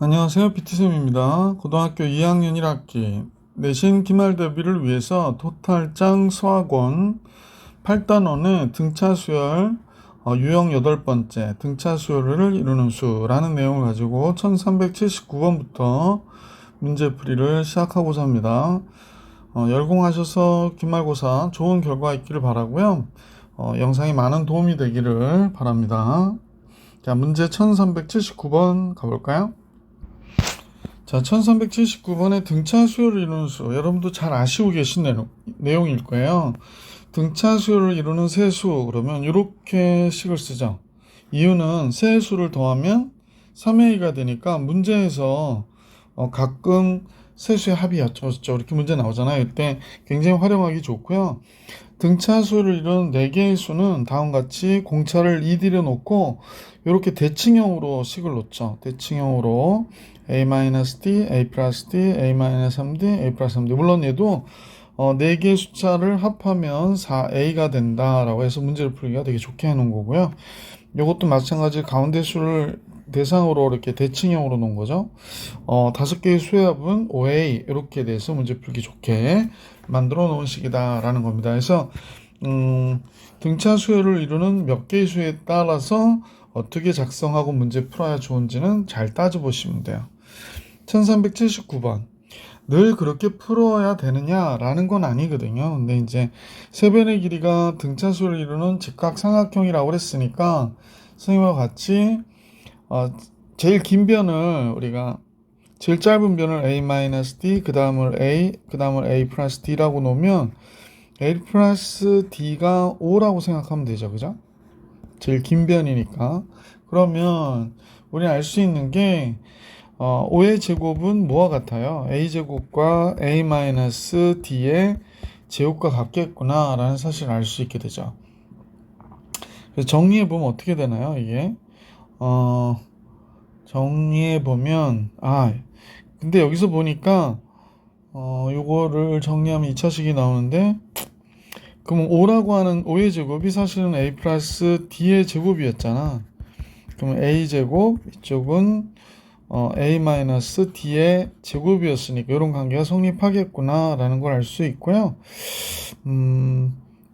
안녕하세요. PT쌤입니다. 고등학교 2학년 1학기 내신 기말 대비를 위해서 토탈장 수학원 8단원의 등차 수열 유형 8번째 등차 수열을 이루는 수라는 내용을 가지고 1379번부터 문제풀이를 시작하고자 합니다. 열공하셔서 기말고사 좋은 결과 있기를 바라고요. 영상이 많은 도움이 되기를 바랍니다. 자, 문제 1379번 가볼까요? 자, 1379번의 등차 수열을 이루는 수. 여러분도 잘 아시고 계신 내용일 거예요. 등차 수열을 이루는 세수. 그러면 이렇게 식을 쓰죠. 이유는 세수를 더하면 3a가 되니까 문제에서 가끔 세수의 합이 여쭤졌죠. 이렇게 문제 나오잖아요. 이때 굉장히 활용하기 좋고요. 등차 수를 이루는 4개의 수는 다음과 같이 공차를 2D로 놓고 이렇게 대칭형으로 식을 놓죠. 대칭형으로 A-D, A 플러스 D, A-3D, A 플러스 3D. 물론 얘도 4개의 숫자를 합하면 4A가 된다라고 해서 문제를 풀기가 되게 좋게 해놓은 거고요. 이것도 마찬가지 가운데 수를 대상으로 이렇게 대칭형으로 놓은 거죠. 5개의 수의 합은 5A 이렇게 돼서 문제 풀기 좋게 만들어 놓은 식이다라는 겁니다. 그래서 등차 수열을 이루는 몇 개의 수에 따라서 어떻게 작성하고 문제 풀어야 좋은지는 잘 따져보시면 돼요. 1379번. 늘 그렇게 풀어야 되느냐라는 건 아니거든요. 근데 이제 세변의 길이가 등차 수열을 이루는 직각삼각형이라고 그랬으니까 선생님과 같이 제일 긴 변을 우리가 제일 짧은 변을 A-D, 그 다음을 A, 그 다음을 A 플러스 D라고 놓으면 A 플러스 D가 5라고 생각하면 되죠. 그죠? 제일 긴 변이니까. 그러면 우리는 알 수 있는 게 5의 제곱은 뭐와 같아요? A제곱과 A-D의 제곱과 같겠구나 라는 사실을 알 수 있게 되죠. 그래서 정리해보면 어떻게 되나요? 이게 정리해보면 근데 여기서 보니까 요거를 정리하면 2차식이 나오는데 그럼 5라고 하는 5의 제곱이 사실은 A 플러스 D의 제곱이었잖아. 그러면 A제곱 이쪽은 A-D의 제곱이었으니까 이런 관계가 성립하겠구나 라는 걸 알 수 있고요.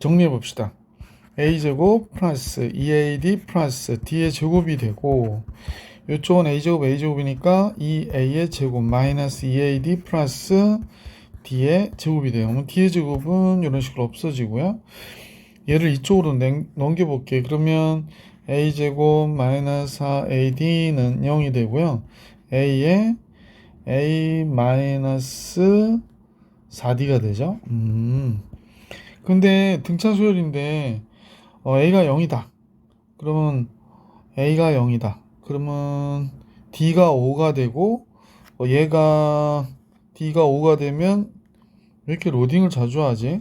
정리해 봅시다. A제곱 플러스 2AD 플러스 D의 제곱이 되고 이쪽은 A제곱 A제곱이니까 2A의 제곱 마이너스 2AD 플러스 D의 제곱이 돼요. 그러면 D의 제곱은 이런 식으로 없어지고요. 얘를 이쪽으로 넘겨볼게요. 그러면 A제곱 마이너스 4AD는 0이 되고요. A에 A 마이너스 4D가 되죠. 근데 등차 수열인데 A가 0이다. 그러면 A가 0이다. 그러면 D가 5가 되고 얘가 D가 5가 되면 왜 이렇게 로딩을 자주 하지?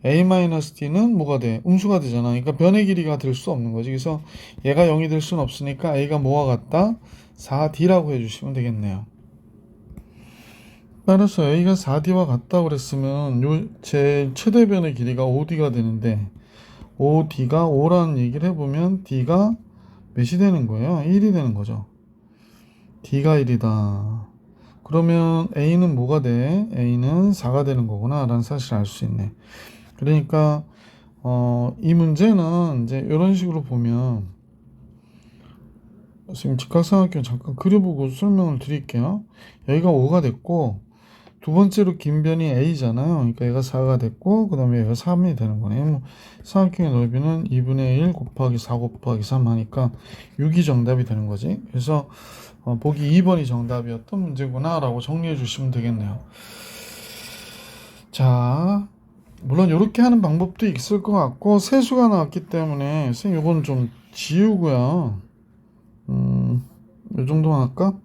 A-D는 뭐가 돼? 음수가 되잖아. 그러니까 변의 길이가 될 수 없는 거지. 그래서 얘가 0이 될 수는 없으니까 A가 뭐와 같다? 4D라고 해주시면 되겠네요. 따라서 A가 4D와 같다고 그랬으면 제 최대변의 길이가 5D가 되는데 5D가 5라는 얘기를 해보면 D가 몇이 되는 거예요? 1이 되는 거죠. D가 1이다. 그러면 A는 뭐가 돼? A는 4가 되는 거구나 라는 사실을 알 수 있네. 그러니까 이 문제는 이제 이런 식으로 보면 지금 직각삼각형 잠깐 그려보고 설명을 드릴게요. 여기가 5가 됐고 두 번째로 긴 변이 A잖아요. 그러니까 얘가 4가 됐고 그 다음에 얘가 3이 되는 거네요. 삼각형의 넓이는 2분의 1 곱하기 4 곱하기 3 하니까 6이 정답이 되는 거지. 그래서 보기 2번이 정답이었던 문제구나 라고 정리해 주시면 되겠네요. 자, 물론 이렇게 하는 방법도 있을 것 같고 세수가 나왔기 때문에 선생님 이건 좀 지우고요. 이 정도만 할까?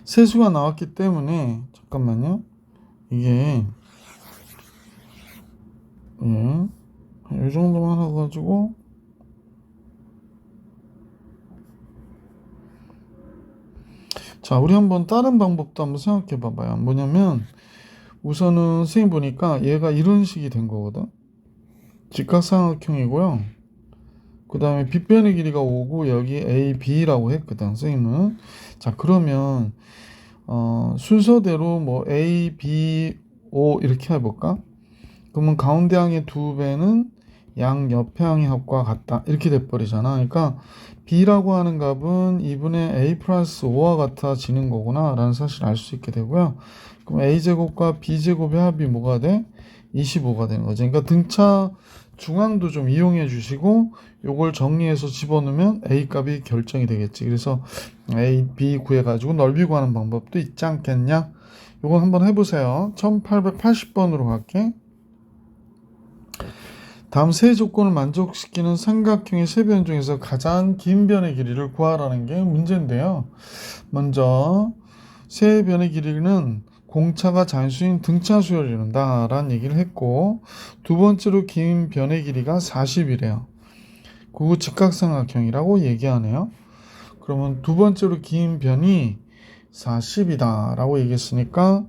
세수가 나왔기 때문에 잠깐만요. 이게 이 정도만 해가지고 자, 우리 한번 다른 방법도 한번 생각해 봐봐요. 뭐냐면 우선은 선생님 보니까 얘가 이런 식이 된 거거든. 직각삼각형이고요. 그 다음에 빗변의 길이가 5고 여기 A, B라고 했거든 선생님은. 자 그러면 순서대로 뭐 A, B, O 이렇게 해볼까? 그러면 가운데 항의 2배는 양 옆에 항의 합과 같다 이렇게 돼버리잖아. 그러니까 B라고 하는 값은 2분의 A 플러스 5와 같아지는 거구나 라는 사실을 알 수 있게 되고요. 그럼 A제곱과 B제곱의 합이 뭐가 돼? 25가 되는 거죠. 그러니까 등차 중앙도 좀 이용해 주시고 요걸 정리해서 집어넣으면 A 값이 결정이 되겠지. 그래서 A, B 구해가지고 넓이 구하는 방법도 있지 않겠냐? 요건 한번 해보세요. 1880번으로 갈게. 다음 세 조건을 만족시키는 삼각형의 세 변 중에서 가장 긴 변의 길이를 구하라는 게 문제인데요. 먼저 세 변의 길이는 공차가 잔수인 등차 수열을 이룬다 라는 얘기를 했고, 두 번째로 긴 변의 길이가 40이래요. 그거 직각삼각형이라고 얘기하네요. 그러면 두 번째로 긴 변이 40이다 라고 얘기했으니까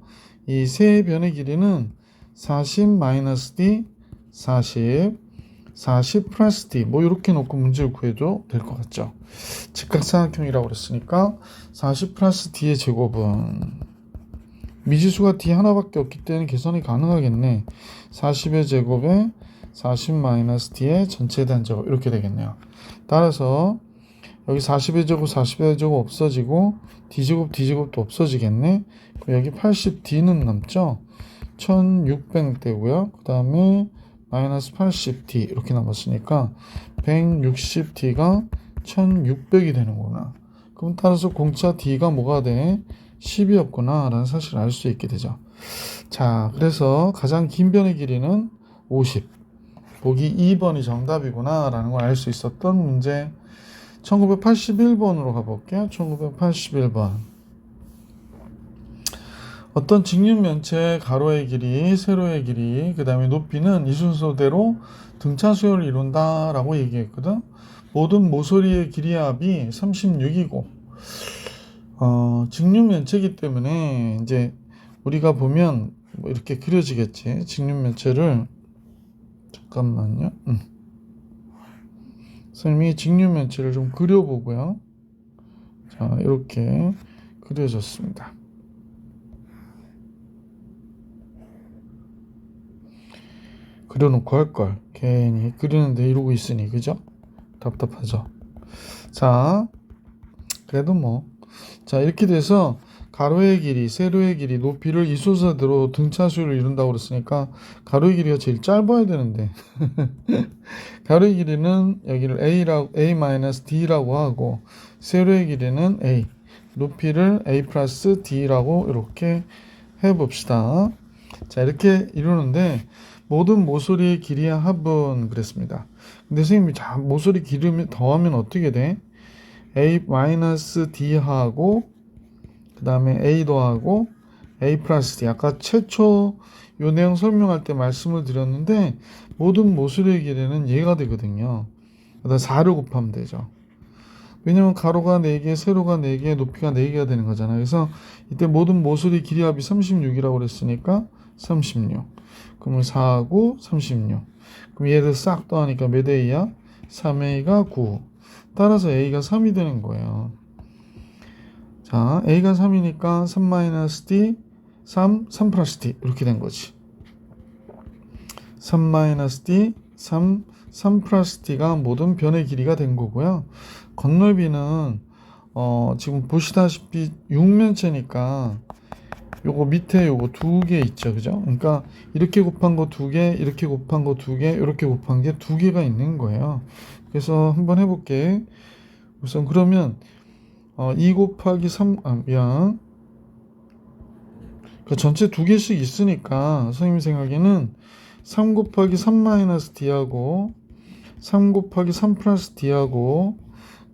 이 세 변의 길이는 40-d 40 플러스 d 뭐 이렇게 놓고 문제를 구해도 될 것 같죠. 직각삼각형이라고 그랬으니까 40 플러스 d의 제곱은 미지수가 d 하나밖에 없기 때문에 계산이 가능하겠네. 40의 제곱에 40 마이너스 d의 전체 단제곱 이렇게 되겠네요. 따라서 여기 40의 제곱 40의 제곱 없어지고 d제곱 d제곱도 없어지겠네. 그럼 여기 80d는 남죠. 1600 되고요. 그 다음에 마이너스 80d 이렇게 남았으니까 160d가 1600이 되는구나. 그럼 따라서 공차 d가 뭐가 돼? 10이었구나 라는 사실을 알 수 있게 되죠. 자, 그래서 가장 긴 변의 길이는 50. 보기 2번이 정답이구나 라는 걸 알 수 있었던 문제. 1981번으로 가볼게요. 1981번. 어떤 직육면체의 가로의 길이, 세로의 길이, 그 다음에 높이는 이 순서대로 등차 수열을 이룬다 라고 얘기했거든. 모든 모서리의 길이의 합이 36이고 직육면체이기 때문에 이제 우리가 보면 뭐 이렇게 그려지겠지. 직육면체를 잠깐만요. 선생님이 직육면체를 좀 그려보고요. 자, 이렇게 그려졌습니다. 그려놓고 할걸. 괜히 그리는데 이러고 있으니, 그죠? 답답하죠? 자, 그래도 뭐. 자, 이렇게 돼서 가로의 길이, 세로의 길이, 높이를 이 순서대로 등차수를 이룬다고 그랬으니까 가로의 길이가 제일 짧아야 되는데 가로의 길이는 여기를 A-D라고 하고 세로의 길이는 A, 높이를 A 플러스 D라고 이렇게 해봅시다. 자, 이렇게 이루는데 모든 모서리의 길이의 합은 그랬습니다. 근데 선생님이 자, 모서리 길이 더하면 어떻게 돼? A-D하고 그 다음에 A 더하고 A 플러스 D. 아까 최초 요 내용 설명할 때 말씀을 드렸는데 모든 모서리의 길이는 얘가 되거든요. 그다음 4를 곱하면 되죠. 왜냐면 가로가 4개, 세로가 4개, 높이가 4개가 되는 거잖아요. 그래서 이때 모든 모서리 길이 합이 36이라고 그랬으니까 36. 그러면 4하고 36. 그럼 얘를 싹 더하니까 몇 A야? 3A가 9. 따라서 A가 3이 되는 거예요. 자, A가 3이니까 3-D, 3 플러스 D 이렇게 된 거지. 3-D, 3 플러스 D가 모든 변의 길이가 된 거고요. 건널비는 지금 보시다시피 육면체니까 요거 밑에 요거 2개 있죠. 그죠? 그러니까 이렇게 곱한 거 2개, 이렇게 곱한 거 2개, 이렇게 곱한 게 2개가 있는 거예요. 그래서 한번 해볼게. 우선 그러면 2 곱하기 3, 미안. 그 전체 2개씩 있으니까 선생님 생각에는 3 곱하기 3-D하고 3 곱하기 3 플러스 D하고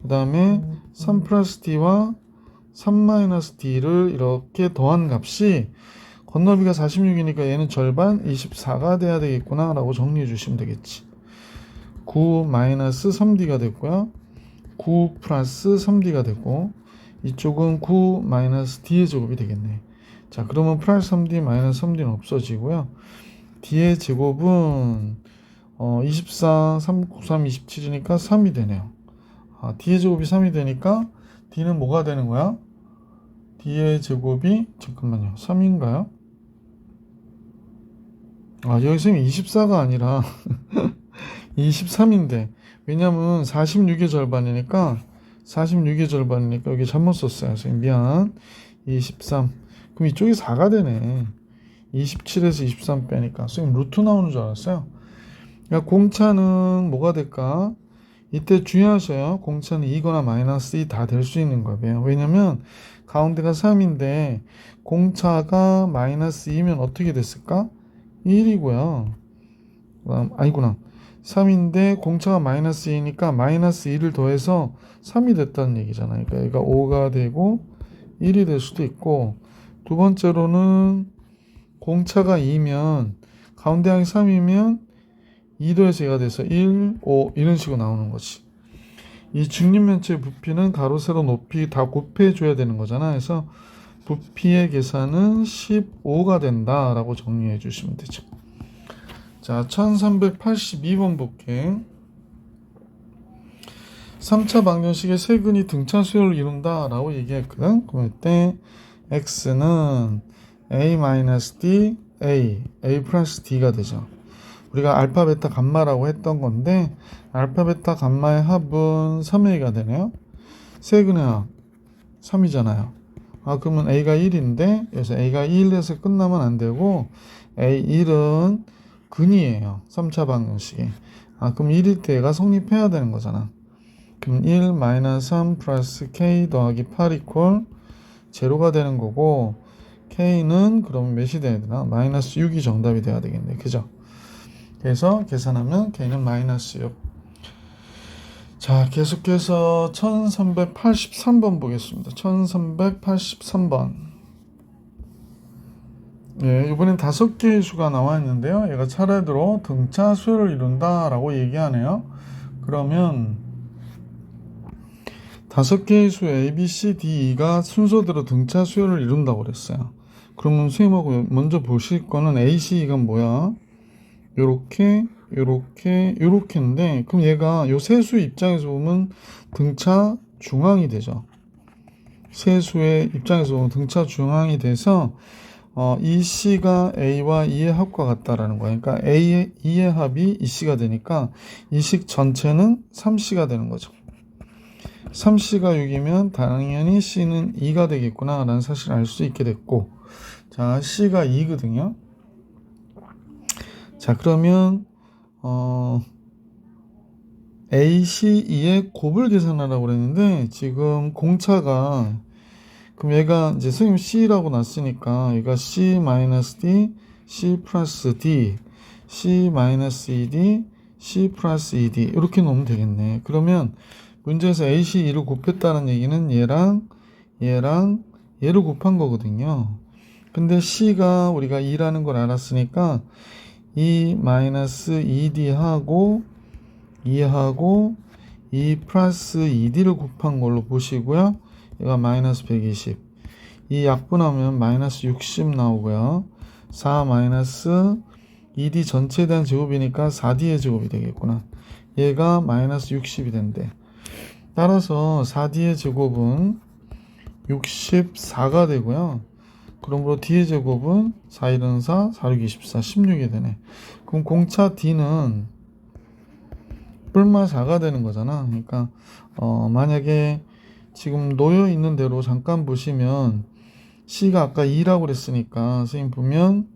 그 다음에 3 플러스 D와 3-D를 이렇게 더한 값이 건너비가 46이니까 얘는 절반 24가 돼야 되겠구나 라고 정리해 주시면 되겠지. 9-3D가 됐고요. 9 플러스 3D가 되고 이쪽은 9 마이너스 D의 제곱이 되겠네. 자, 그러면 플러스 3D 마이너스 3D는 없어지고요. D의 제곱은 24, 3, 9, 3, 27이니까 3이 되네요. D의 제곱이 3이 되니까 D는 뭐가 되는 거야? D의 제곱이 잠깐만요. 3인가요? 여기서 24가 아니라 23인데 왜냐면 46의 절반이니까 여기 잘못 썼어요. 선생님 미안. 23. 그럼 이쪽이 4가 되네. 27에서 23 빼니까 선생님 루트 나오는 줄 알았어요. 그러니까 공차는 뭐가 될까? 이때 주의하셔요. 공차는 2거나 마이너스 2 다 될 수 있는 거예요. 왜냐면 가운데가 3인데 공차가 마이너스 2면 어떻게 됐을까? 1이고요. 아니구나. 3인데 공차가 마이너스 2니까 마이너스 2를 더해서 3이 됐다는 얘기잖아요. 그러니까 얘가 5가 되고 1이 될 수도 있고, 두 번째로는 공차가 2면 가운데 항이 3이면 2 더해서 얘가 돼서 1, 5 이런 식으로 나오는 거지. 이 중립면체의 부피는 가로, 세로, 높이 다 곱해줘야 되는 거잖아. 그래서 부피의 계산은 15가 된다라고 정리해 주시면 되죠. 자, 1382번 볼게. 3차 방정식의 세근이 등차 수열을 이룬다 라고 얘기했거든. 그럼 이때 x는 a-d, a 플러스 d가 되죠. 우리가 알파, 베타, 감마라고 했던 건데 알파, 베타, 감마의 합은 3a가 되네요. 세근의 합 3이잖아요. 그러면 a가 1인데 여기서 a가 1에서 끝나면 안 되고 a1은 근이에요. 3차 방정식이. 그럼 1일 때 얘가 성립해야 되는 거잖아. 그럼 1 마이너스 3 플러스 k 더하기 8 이퀄 제로가 되는 거고, k는 그럼 몇이 돼야 되나? 마이너스 6이 정답이 돼야 되겠네. 그죠? 그래서 계산하면 k는 마이너스 6. 자, 계속해서 1383번 보겠습니다. 1383번. 예, 이번엔 5개의 수가 나와 있는데요. 얘가 차례대로 등차 수열을 이룬다 라고 얘기하네요. 그러면 5개의 수 A, B, C, D, E가 순서대로 등차 수열을 이룬다고 그랬어요. 그러면 선생님하고 먼저 보실 거는 A, C, E가 뭐야? 요렇게인데, 그럼 얘가 요 세 수 입장에서 보면 등차 중앙이 되죠. 세 수의 입장에서 보면 등차 중앙이 돼서 이 C가 A와 E의 합과 같다라는 거야. 그러니까 E의 합이 이 C가 되니까 이 식 전체는 3C가 되는 거죠. 3C가 6이면 당연히 C는 2가 되겠구나 라는 사실을 알 수 있게 됐고, 자, C가 2거든요. 자, 그러면 A, C, E의 곱을 계산하라고 그랬는데 지금 공차가, 그럼 얘가 이제 선생님 C라고 놨으니까 얘가 C-D, C 플러스 D, C-ED, C 플러스 ED 이렇게 놓으면 되겠네. 그러면 문제에서 A, C, E를 곱했다는 얘기는 얘를 곱한 거거든요. 근데 C가 우리가 2라는 걸 알았으니까 E-ED하고 E하고 E 플러스 ED를 곱한 걸로 보시고요. 얘가 마이너스 120. 이 약분하면 마이너스 60 나오고요. 4 마이너스 ED 전체에 대한 제곱이니까 4D의 제곱이 되겠구나. 얘가 마이너스 60이 된대. 따라서 4D의 제곱은 64가 되고요. 그러므로 D의 제곱은 4, 1은 4, 4, 6, 24, 16이 되네. 그럼 공차 D는 뿔마 4가 되는 거잖아. 그러니까 만약에 지금 놓여 있는 대로 잠깐 보시면 C가 아까 2라고 그랬으니까 선생님 보면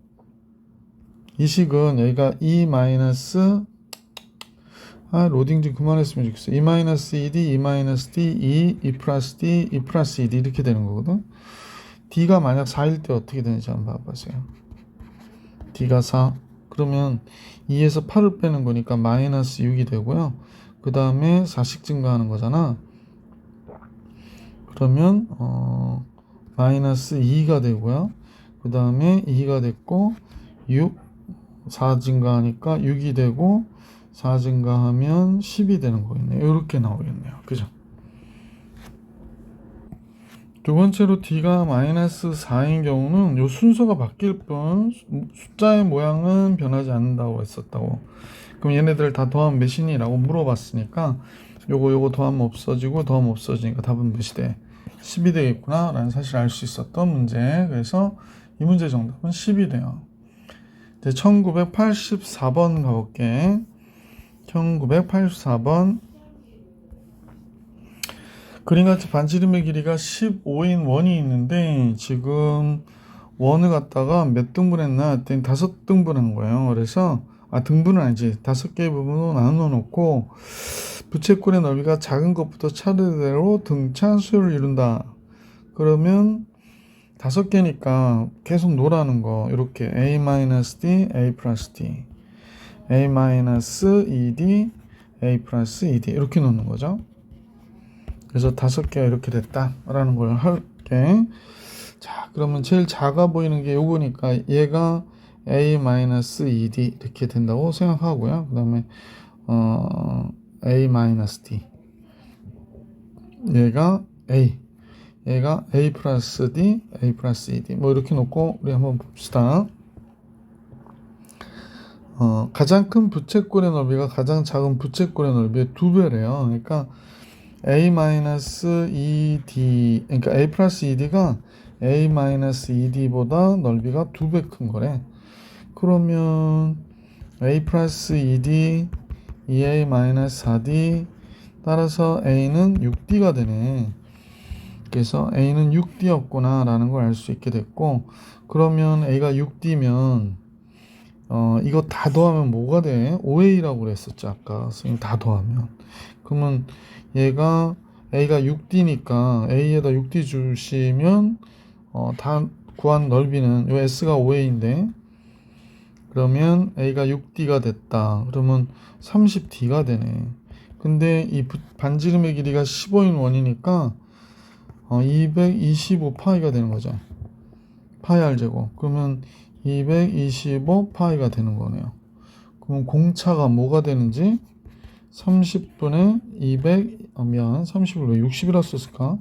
이 식은 여기가 E 마이너스 로딩 좀 그만했으면 좋겠어. E 마이너스 ED, E 마이너스 D, E 플러스 D, E 플러스 ED 이렇게 되는 거거든. D가 만약 4일 때 어떻게 되는지 한번 봐보세요. D가 4. 그러면 2에서 8을 빼는 거니까 마이너스 6이 되고요. 그 다음에 4씩 증가하는 거잖아. 그러면 마이너스 2가 되고요. 그 다음에 2가 됐고 6, 4 증가하니까 6이 되고 4 증가하면 10이 되는 거겠네요. 이렇게 나오겠네요. 그죠? 두 번째로 d가 마이너스 4인 경우는 요 순서가 바뀔 뿐 숫자의 모양은 변하지 않는다고 했었다고. 그럼 얘네들 다 더하면 몇이니라고 물어봤으니까 요거 더하면 없어지고 더하면 없어지니까 답은 몇이 돼? 10이 되겠구나 라는 사실을 알 수 있었던 문제. 그래서 이 문제 정답은 10이 돼요. 이제 1984번 가볼게. 1984번 그림같이 반지름의 길이가 15인 원이 있는데 지금 원을 갖다가 몇 등분했나 했더니 5등분한 거예요. 그래서 등분은 아니지. 5개의 부분으로 나눠 놓고 부채꼴의 넓이가 작은 것부터 차례대로 등차 수열을 이룬다. 그러면 5개니까 계속 노라는 거. 이렇게 a-d, a 플러스 d, a-ed, a 플러스 ed 이렇게 놓는 거죠. 그래서 5개가 이렇게 됐다라는 걸 할게. 자, 그러면 제일 작아 보이는 게 요거니까 얘가 a-ed 이렇게 된다고 생각하고요. 그 다음에 a-d 얘가 a 플러스 d, a 플러스 ed 뭐 이렇게 놓고 우리 한번 봅시다. 가장 큰 부채꼴의 넓이가 가장 작은 부채꼴의 넓이의 2배래요. 그러니까 a-ed 그러니까 a 플러스 ed가 a-ed보다 넓이가 2배 큰 거래. 그러면 a 플러스 ed 2a-4d 따라서 a는 6d가 되네. 그래서 a는 6d였구나 라는 걸 알 수 있게 됐고, 그러면 a가 6d면 이거 다 더하면 뭐가 돼? 5a라고 그랬었죠 아까. 선생님 다 더하면 그러면 얘가 a가 6d니까 a에다 6d 주시면 다 구한 넓이는 요 s가 5a인데 그러면 a가 6d가 됐다. 그러면 30d가 되네. 근데 이 반지름의 길이가 15인 원이니까 225파이가 되는 거죠. 파이 r제곱. 그러면 225파이가 되는 거네요. 그럼 공차가 뭐가 되는지 30분의 30을 왜 60이라 썼을까?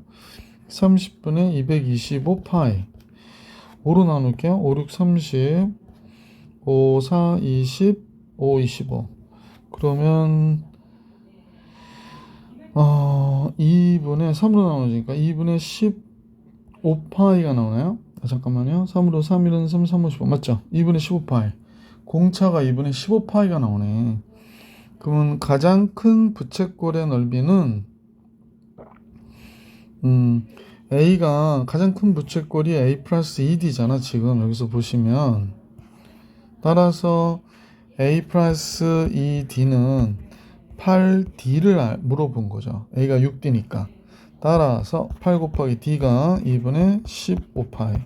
30분의 225파이 5로 나눌게요. 5, 6, 30 5, 4, 20 5, 25 그러면 2분의 3으로 나눠지니까 2분의 15파이가 나오나요? 잠깐만요. 3으로 3, 1은 3, 3, 5, 15 맞죠? 2분의 15파이 공차가 2분의 15파이가 나오네. 그러면 가장 큰 부채꼴의 넓이는 A가 가장 큰 부채꼴이 A 플러스 ED잖아. 지금 여기서 보시면 따라서 A 플러스 ED는 8D를 물어본 거죠. A가 6D니까 따라서 8 곱하기 D가 2분의 15파이.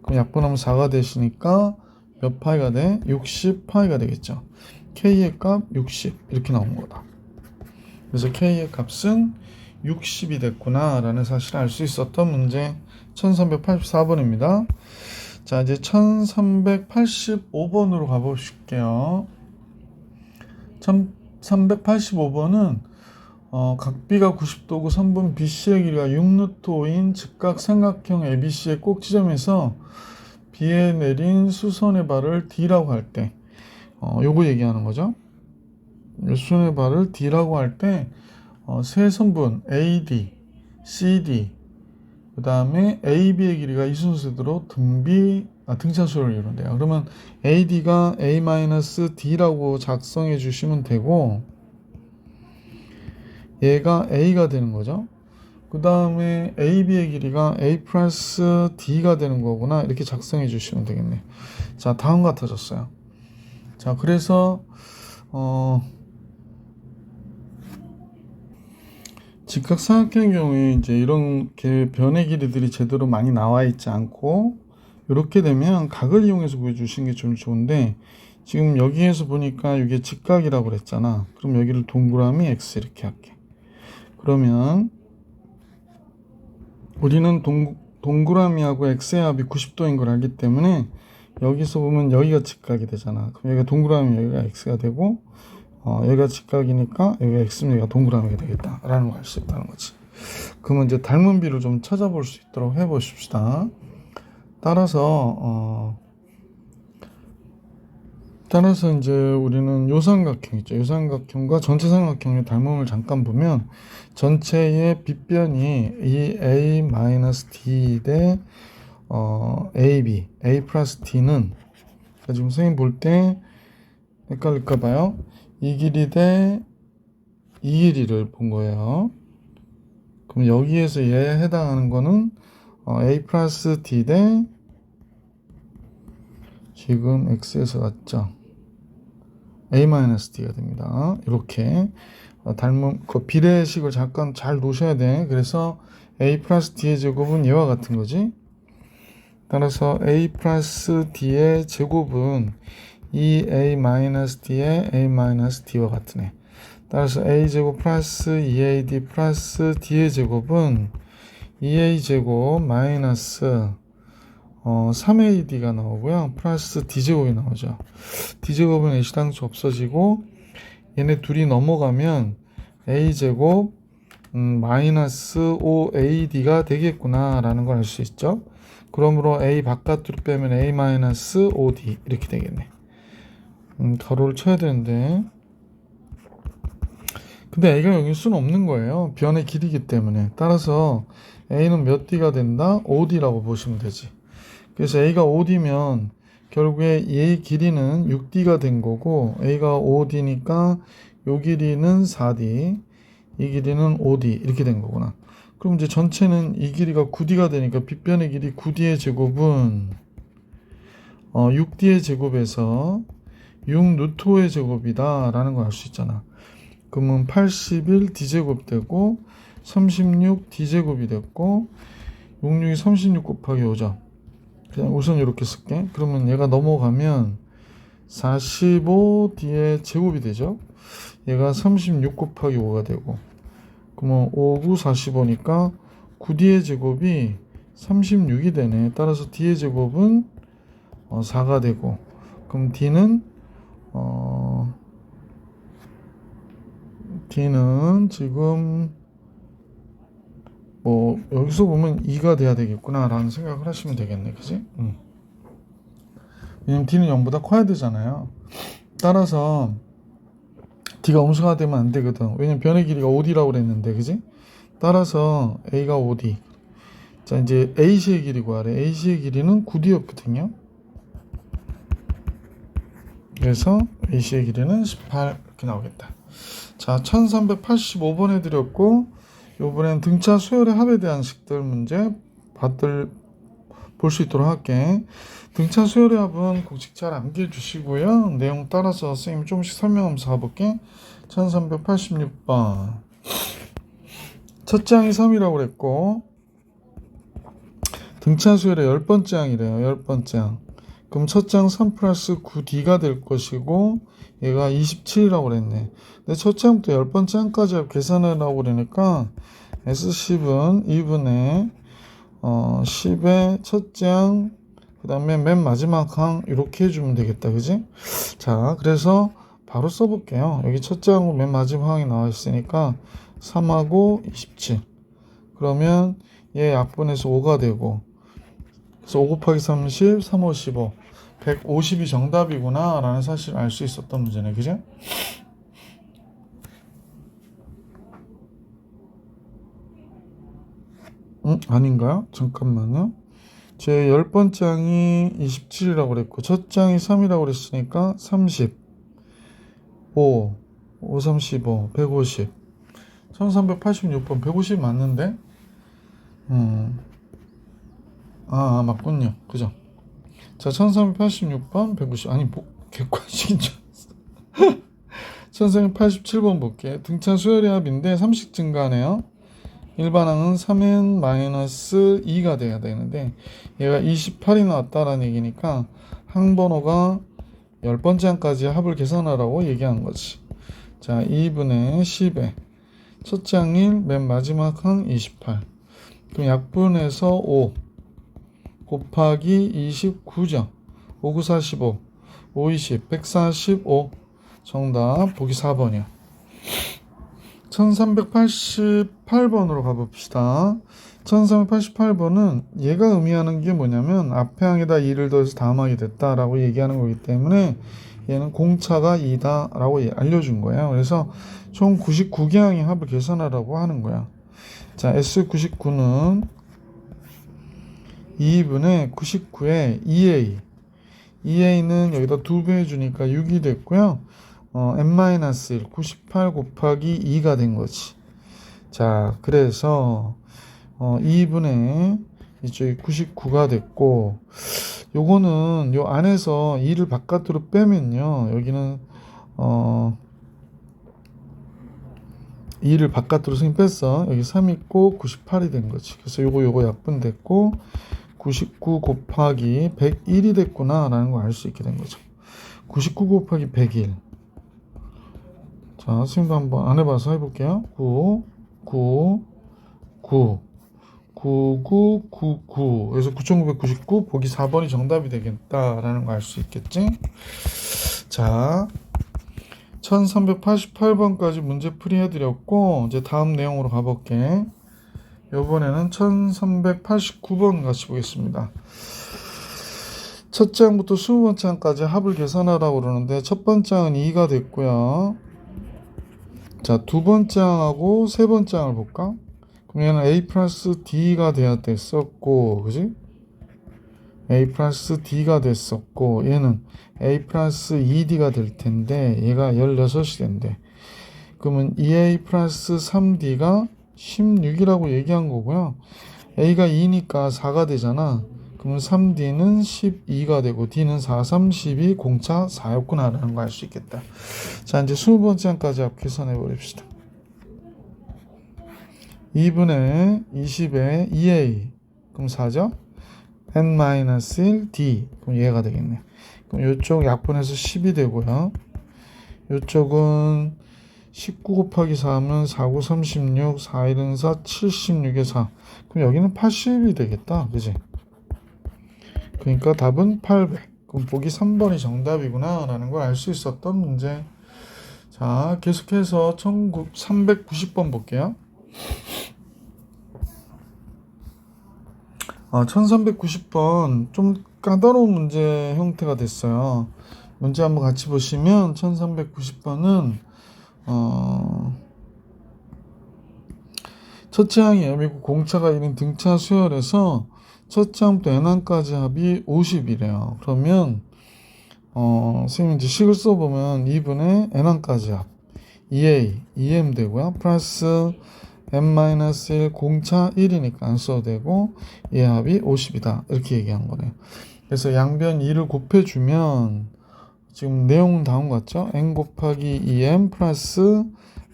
그럼 약분하면 4가 되시니까 몇 파이가 돼? 60파이가 되겠죠. K의 값 60 이렇게 나온 거다. 그래서 K의 값은 60이 됐구나 라는 사실을 알 수 있었던 문제 1384번입니다. 자, 이제 1385번으로 가보실게요. 1385번은 각비가 90도고 선분 BC의 길이가 6루트5인 직각 삼각형 ABC의 꼭 지점에서 B에 내린 수선의 발을 D라고 할 때 요거 얘기하는 거죠. 수선의 발을 D라고 할 때 세 선분 AD, CD 그 다음에 AB의 길이가 이 순서대로 등차수열을 이룬대요. 그러면 AD가 A-D라고 작성해 주시면 되고 얘가 A가 되는 거죠. 그 다음에 AB의 길이가 A 플러스 D가 되는 거구나 이렇게 작성해 주시면 되겠네요. 자, 다음 같아졌어요. 자, 그래서 직각삼각형의 경우에 이제 이런 변의 길이들이 제대로 많이 나와 있지 않고 이렇게 되면 각을 이용해서 구해주시는 게 좀 좋은데 지금 여기에서 보니까 이게 직각이라고 그랬잖아. 그럼 여기를 동그라미 X 이렇게 할게. 그러면 우리는 동그라미하고 X의 합이 90도인 걸 알기 때문에 여기서 보면 여기가 직각이 되잖아. 그럼 여기가 동그라미 여기가 X가 되고 여기가 직각이니까 여기가 X면 여기가 동그라미가 되겠다 라는 걸 알 수 있다는 거지. 그러면 이제 닮은 비를 좀 찾아볼 수 있도록 해보십시다. 따라서 이제 우리는 요삼각형 있죠. 요삼각형과 전체 삼각형의 닮음을 잠깐 보면 전체의 빗변이 이 a-d 대 ab, a 플러스 d는 지금 선생님 볼 때 헷갈릴까 봐요. 이 길이 대 이 길이를 본 거예요. 그럼 여기에서 얘에 해당하는 거는 a 플러스 d 대 지금 x에서 갔죠. a-d가 됩니다. 이렇게 닮은 그 비례식을 잠깐 잘 놓으셔야 돼. 그래서 a 플러스 d의 제곱은 얘와 같은 거지. 따라서 a 플러스 d의 제곱은 이 a-d의 a-d와 같으네. 따라서 a 제곱 플러스 2ad 플러스 d의 제곱은 2a 제곱 마이너스 3ad가 나오고요. 플러스 d제곱이 나오죠. d제곱은 애시당초 없어지고 얘네 둘이 넘어가면 a제곱 마이너스 5ad가 되겠구나 라는 걸 알 수 있죠. 그러므로 a 바깥으로 빼면 a 마이너스 5d 이렇게 되겠네. 가로를 쳐야 되는데 근데 a가 여길 수는 없는 거예요. 변의 길이기 때문에. 따라서 a는 몇 d가 된다? 5d라고 보시면 되지. 그래서 a가 5d면 결국에 얘의 길이는 6d가 된 거고 a가 5d니까 요 길이는 4d, 이 길이는 5d 이렇게 된 거구나. 그럼 이제 전체는 이 길이가 9d가 되니까 빗변의 길이 9d의 제곱은 6d의 제곱에서 6루트의 제곱이다 라는 걸 알 수 있잖아. 그러면 81d제곱 되고 36d제곱이 됐고 66이 36 곱하기 5죠. 그냥 우선 이렇게 쓸게. 그러면 얘가 넘어가면 45d의 제곱이 되죠. 얘가 36 곱하기 5가 되고 그러면 5, 9, 45니까 9d의 제곱이 36이 되네. 따라서 d의 제곱은 4가 되고 그럼 d는 지금 여기서 보면 2가 돼야 되겠구나 라는 생각을 하시면 되겠네. 그지? 왜냐면 d는 0보다 커야 되잖아요. 따라서 d가 음수가 되면 안 되거든. 왜냐면 변의 길이가 5d라고 그랬는데, 그지? 따라서 a가 5d. 자, 이제 ac의 길이 구하래. ac의 길이는 9d였거든요. 그래서 ac의 길이는 18 이렇게 나오겠다. 자, 1385번 해드렸고 요번엔 등차 수열의 합에 대한 식들 문제 볼 수 있도록 할게. 등차 수열의 합은 공식 잘 암기해 주시고요. 내용 따라서 선생님이 조금씩 설명하면서 가볼게. 1386번 첫째 항이 3이라고 그랬고 등차 수열의 10번째 항이래요. 10번째 항. 그럼 첫째 항 3 플러스 9d가 될 것이고 얘가 27이라고 그랬네. 근데 첫째 항부터 10번째 항까지 계산하라고 그러니까 S10은 2분의 10의 첫째 항 그 다음에 맨 마지막 항 이렇게 해주면 되겠다. 그지? 자, 그래서 바로 써볼게요. 여기 첫째 항으로 맨 마지막 항이 나와 있으니까 3하고 27 그러면 얘 약분해서 5가 되고 그래서 5 곱하기 30, 3, 5, 15 150이 정답이구나 라는 사실을 알 수 있었던 문제네. 그죠? 아닌가요? 잠깐만요. 제 10번째 항이 27이라고 그랬고 첫째 항이 3이라고 그랬으니까 30 5 35 150 1386번 150 맞는데? 맞군요. 그죠? 자, 1386번 150 아니 객관식인 줄 알았어. 1387번 볼게. 등차 수열의 합인데 3씩 증가하네요. 일반항은 3n-2가 돼야 되는데 얘가 28이 나왔다라는 얘기니까 항번호가 10번째 항까지 합을 계산하라고 얘기한 거지. 자, 2분의 10에 첫째 항 1, 맨 마지막 항 28. 그럼 약분해서 5 곱하기 29죠. 5, 9, 45 5, 20, 145 정답 보기 4번이야. 1388번으로 가봅시다. 1388번은 얘가 의미하는 게 뭐냐면 앞에 항에다 2를 더해서 다음 항이 됐다라고 얘기하는 거기 때문에 얘는 공차가 2다 라고 알려준 거예요. 그래서 총 99개 항의 합을 계산하라고 하는 거야. 자, S99는 2분의 99에 2A. 2A는 여기다 2배 해주니까 6이 됐고요. n-1, 98 곱하기 2가 된 거지. 자, 그래서 2분의 이쪽이 99가 됐고, 요거는 요 안에서 2를 바깥으로 빼면요, 여기는 2를 바깥으로 승인 뺐어. 여기 3 있고 98이 된 거지. 그래서 요거 약분됐고 99 곱하기 101이 됐구나 라는 걸 알 수 있게 된 거죠. 99 곱하기 101. 자, 선생님도 한번 안 해봐서 해볼게요. 9, 9, 9, 9999. 그래서 9999 보기 4번이 정답이 되겠다라는 걸 알 수 있겠지? 자, 1388번까지 문제풀이 해드렸고, 이제 다음 내용으로 가볼게. 요번에는 1389번 같이 보겠습니다. 첫째 항부터 20번째 항까지 합을 계산하라고 그러는데, 첫 번째 항은 2가 됐고요. 자, 두 번째 항하고 세 번째 항을 볼까? 그럼 얘는 A 플러스 D가 돼야 됐었고, 그지? A 플러스 D가 됐었고, 얘는 A 플러스 2D가 될 텐데, 얘가 16이 된대. 그러면 2A 플러스 3D가 16이라고 얘기한 거고요. A가 2니까 4가 되잖아. 그러면 3D는 12가 되고, D는 4, 32, 공차 4였구나 라는 거 알 수 있겠다. 자, 이제 20번째 항까지 합 계산해 버립시다. 2분의 20에 2A, 그럼 4죠? n-1 D, 그럼 얘가 되겠네. 그럼 이쪽 약분해서 10이 되고요. 이쪽은 19 곱하기 4면 4, 9, 36, 4, 1은 4, 76에 4. 그럼 여기는 80이 되겠다. 그지? 그러니까 답은 800. 그럼 보기 3번이 정답이구나 라는 걸 알 수 있었던 문제. 자, 계속해서 1390번 볼게요. 1390번 좀 까다로운 문제 형태가 됐어요. 문제 한번 같이 보시면 1390번은 첫째 항이 M이고 공차가 1인 등차 수열에서 첫째 항부터 n항까지 합이 50이래요. 그러면 선생님 이제 식을 써보면 2분의 n항까지 합 2a, 2m 되고요. 플러스 n-1 공차 1이니까 안 써도 되고 얘 합이 50이다 이렇게 얘기한 거네요. 그래서 양변 2를 곱해주면 지금 내용은 다음 것 같죠? n 곱하기 2m 플러스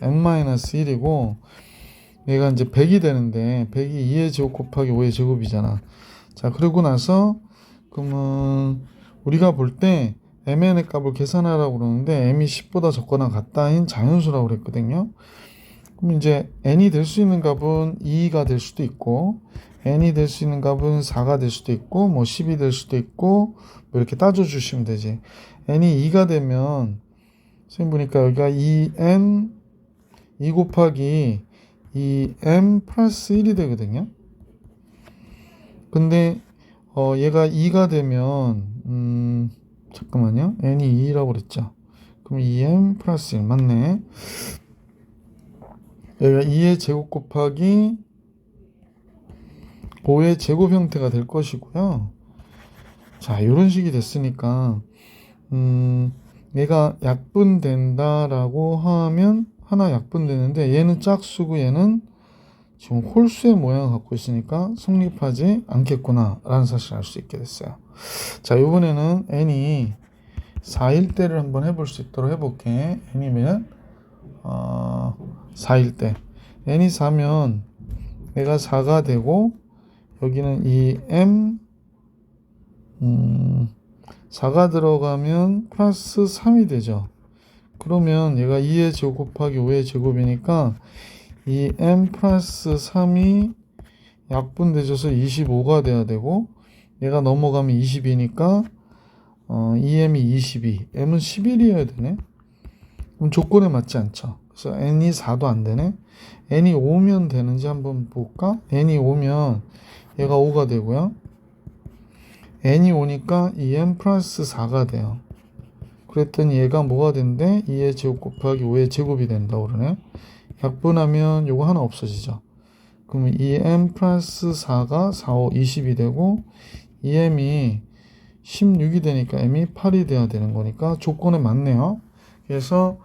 n-1이고 얘가 이제 100이 되는데 100이 2의 제곱 곱하기 5의 제곱이잖아. 자, 그러고 나서 그러면 우리가 볼 때 mn의 값을 계산하라고 그러는데 m이 10보다 적거나 같다인 자연수라고 그랬거든요. 그럼 이제 n이 될 수 있는 값은 2가 될 수도 있고 n이 될 수 있는 값은 4가 될 수도 있고 뭐 10이 될 수도 있고 뭐 이렇게 따져주시면 되지. n이 2가 되면 선생님 보니까 여기가 2n 2 곱하기 2m 플러스 1이 되거든요. 근데 얘가 2가 되면 잠깐만요. n이 2라고 그랬죠. 그럼 2m 플러스 1 맞네. 여기가 2의 제곱 곱하기 5의 제곱 형태가 될 것이고요. 자, 이런 식이 됐으니까 얘가 약분된다라고 하면 하나 약분되는데 얘는 짝수고 얘는 지금 홀수의 모양을 갖고 있으니까 성립하지 않겠구나 라는 사실을 알 수 있게 됐어요. 자, 이번에는 n이 4일 때를 한번 해볼 수 있도록 해볼게. n이면 4일 때 n이 4면 얘가 4가 되고 여기는 이 m 4가 들어가면 플러스 3이 되죠. 그러면 얘가 2의 제곱 곱하기 5의 제곱이니까 이 m 플러스 3이 약분되셔서 25가 돼야 되고 얘가 넘어가면 20이니까 2m이 22, m은 11이어야 되네. 그럼 조건에 맞지 않죠. 그래서 n이 4도 안 되네. n이 5면 되는지 한번 볼까? n이 5면 얘가 5가 되고요. n이 5니까 2n 플러스 4가 돼요. 그랬더니 얘가 뭐가 된대? 2의 제곱 곱하기 5의 제곱이 된다고 그러네. 약분하면 요거 하나 없어지죠. 그러면 2m 플러스 4가 4, 5, 20이 되고 2m이 16이 되니까 m이 8이 돼야 되는 거니까 조건에 맞네요. 그래서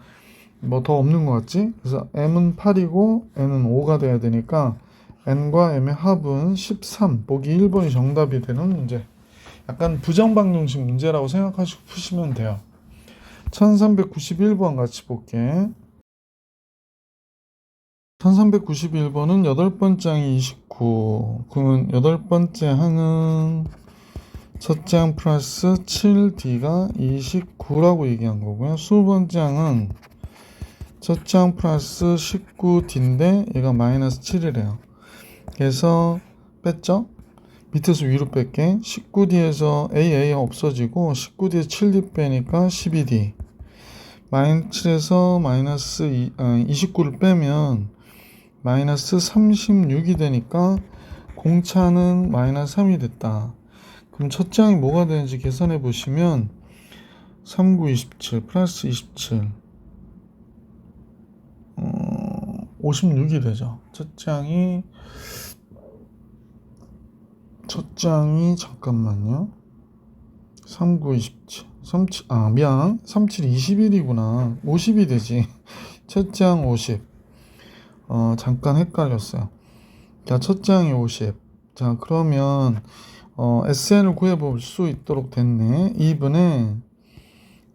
뭐 더 없는 것 같지? 그래서 m은 8이고 n은 5가 돼야 되니까 n과 m의 합은 13. 보기 1번이 정답이 되는 문제. 약간 부정방정식 문제라고 생각하시고 푸시면 돼요. 1391번 같이 볼게. 1391번은 8번째 항이 29. 그러면 8번째 항은 첫째 항 플러스 7D가 29라고 얘기한 거고요. 20번째 항은 첫째 항 플러스 19D인데 얘가 마이너스 7이래요. 그래서 뺐죠? 밑에서 위로 뺄게. 19D에서 AA 없어지고 19D에서 7D 빼니까 12D. 마이너스 7에서 마이너스 29를 빼면 마이너스 36이 되니까 공차는 마이너스 3이 됐다. 그럼 첫째 항이 뭐가 되는지 계산해 보시면 39, 27 플러스 27 56이 되죠. 첫째 항이 잠깐만요. 39, 27 37, 미안. 37, 21이구나. 50이 되지. 첫째 항 50. 잠깐 헷갈렸어요. 자, 첫째 항이 50. 자, 그러면 SN을 구해볼 수 있도록 됐네. 2분의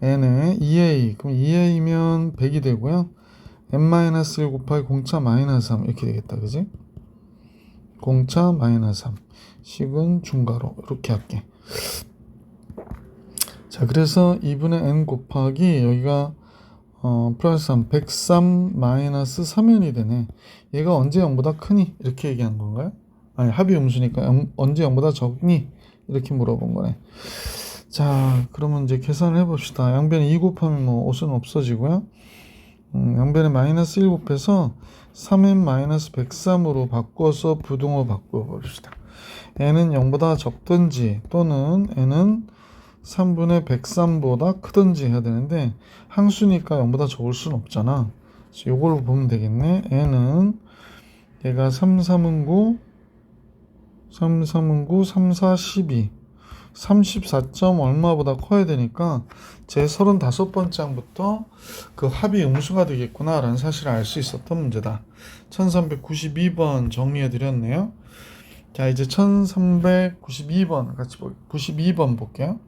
n에 2a. 그럼 2a면 100이 되고요. n-1 곱하기 공차 마이너스 3 이렇게 되겠다. 그지? 공차 마이너스 3. 식은 중괄호. 이렇게 할게. 자, 그래서 2분의 n 곱하기 여기가 플러스 3, 103 마이너스 3n이 되네. 얘가 언제 0보다 크니? 이렇게 얘기한 건가요? 아니, 합이 음수니까 언제 0보다 적니? 이렇게 물어본 거네. 자, 그러면 이제 계산을 해봅시다. 양변에 2 곱하면 뭐 5는 없어지고요. 양변에 마이너스 1 곱해서 3n 마이너스 103으로 바꿔서 부등호 바꿔봅시다. n은 0보다 적든지 또는 n은 3분의 103보다 크든지 해야 되는데 항수니까 0보다 적을 수는 없잖아. 그래서 이걸로 보면 되겠네. n은 얘가 3, 3은 9, 3, 3은 9, 3, 4, 12 34점 얼마보다 커야 되니까 제 35번째 항부터 그 합이 음수가 되겠구나 라는 사실을 알 수 있었던 문제다. 1392번 정리해 드렸네요. 자, 이제 1392번 같이 92번 볼게요.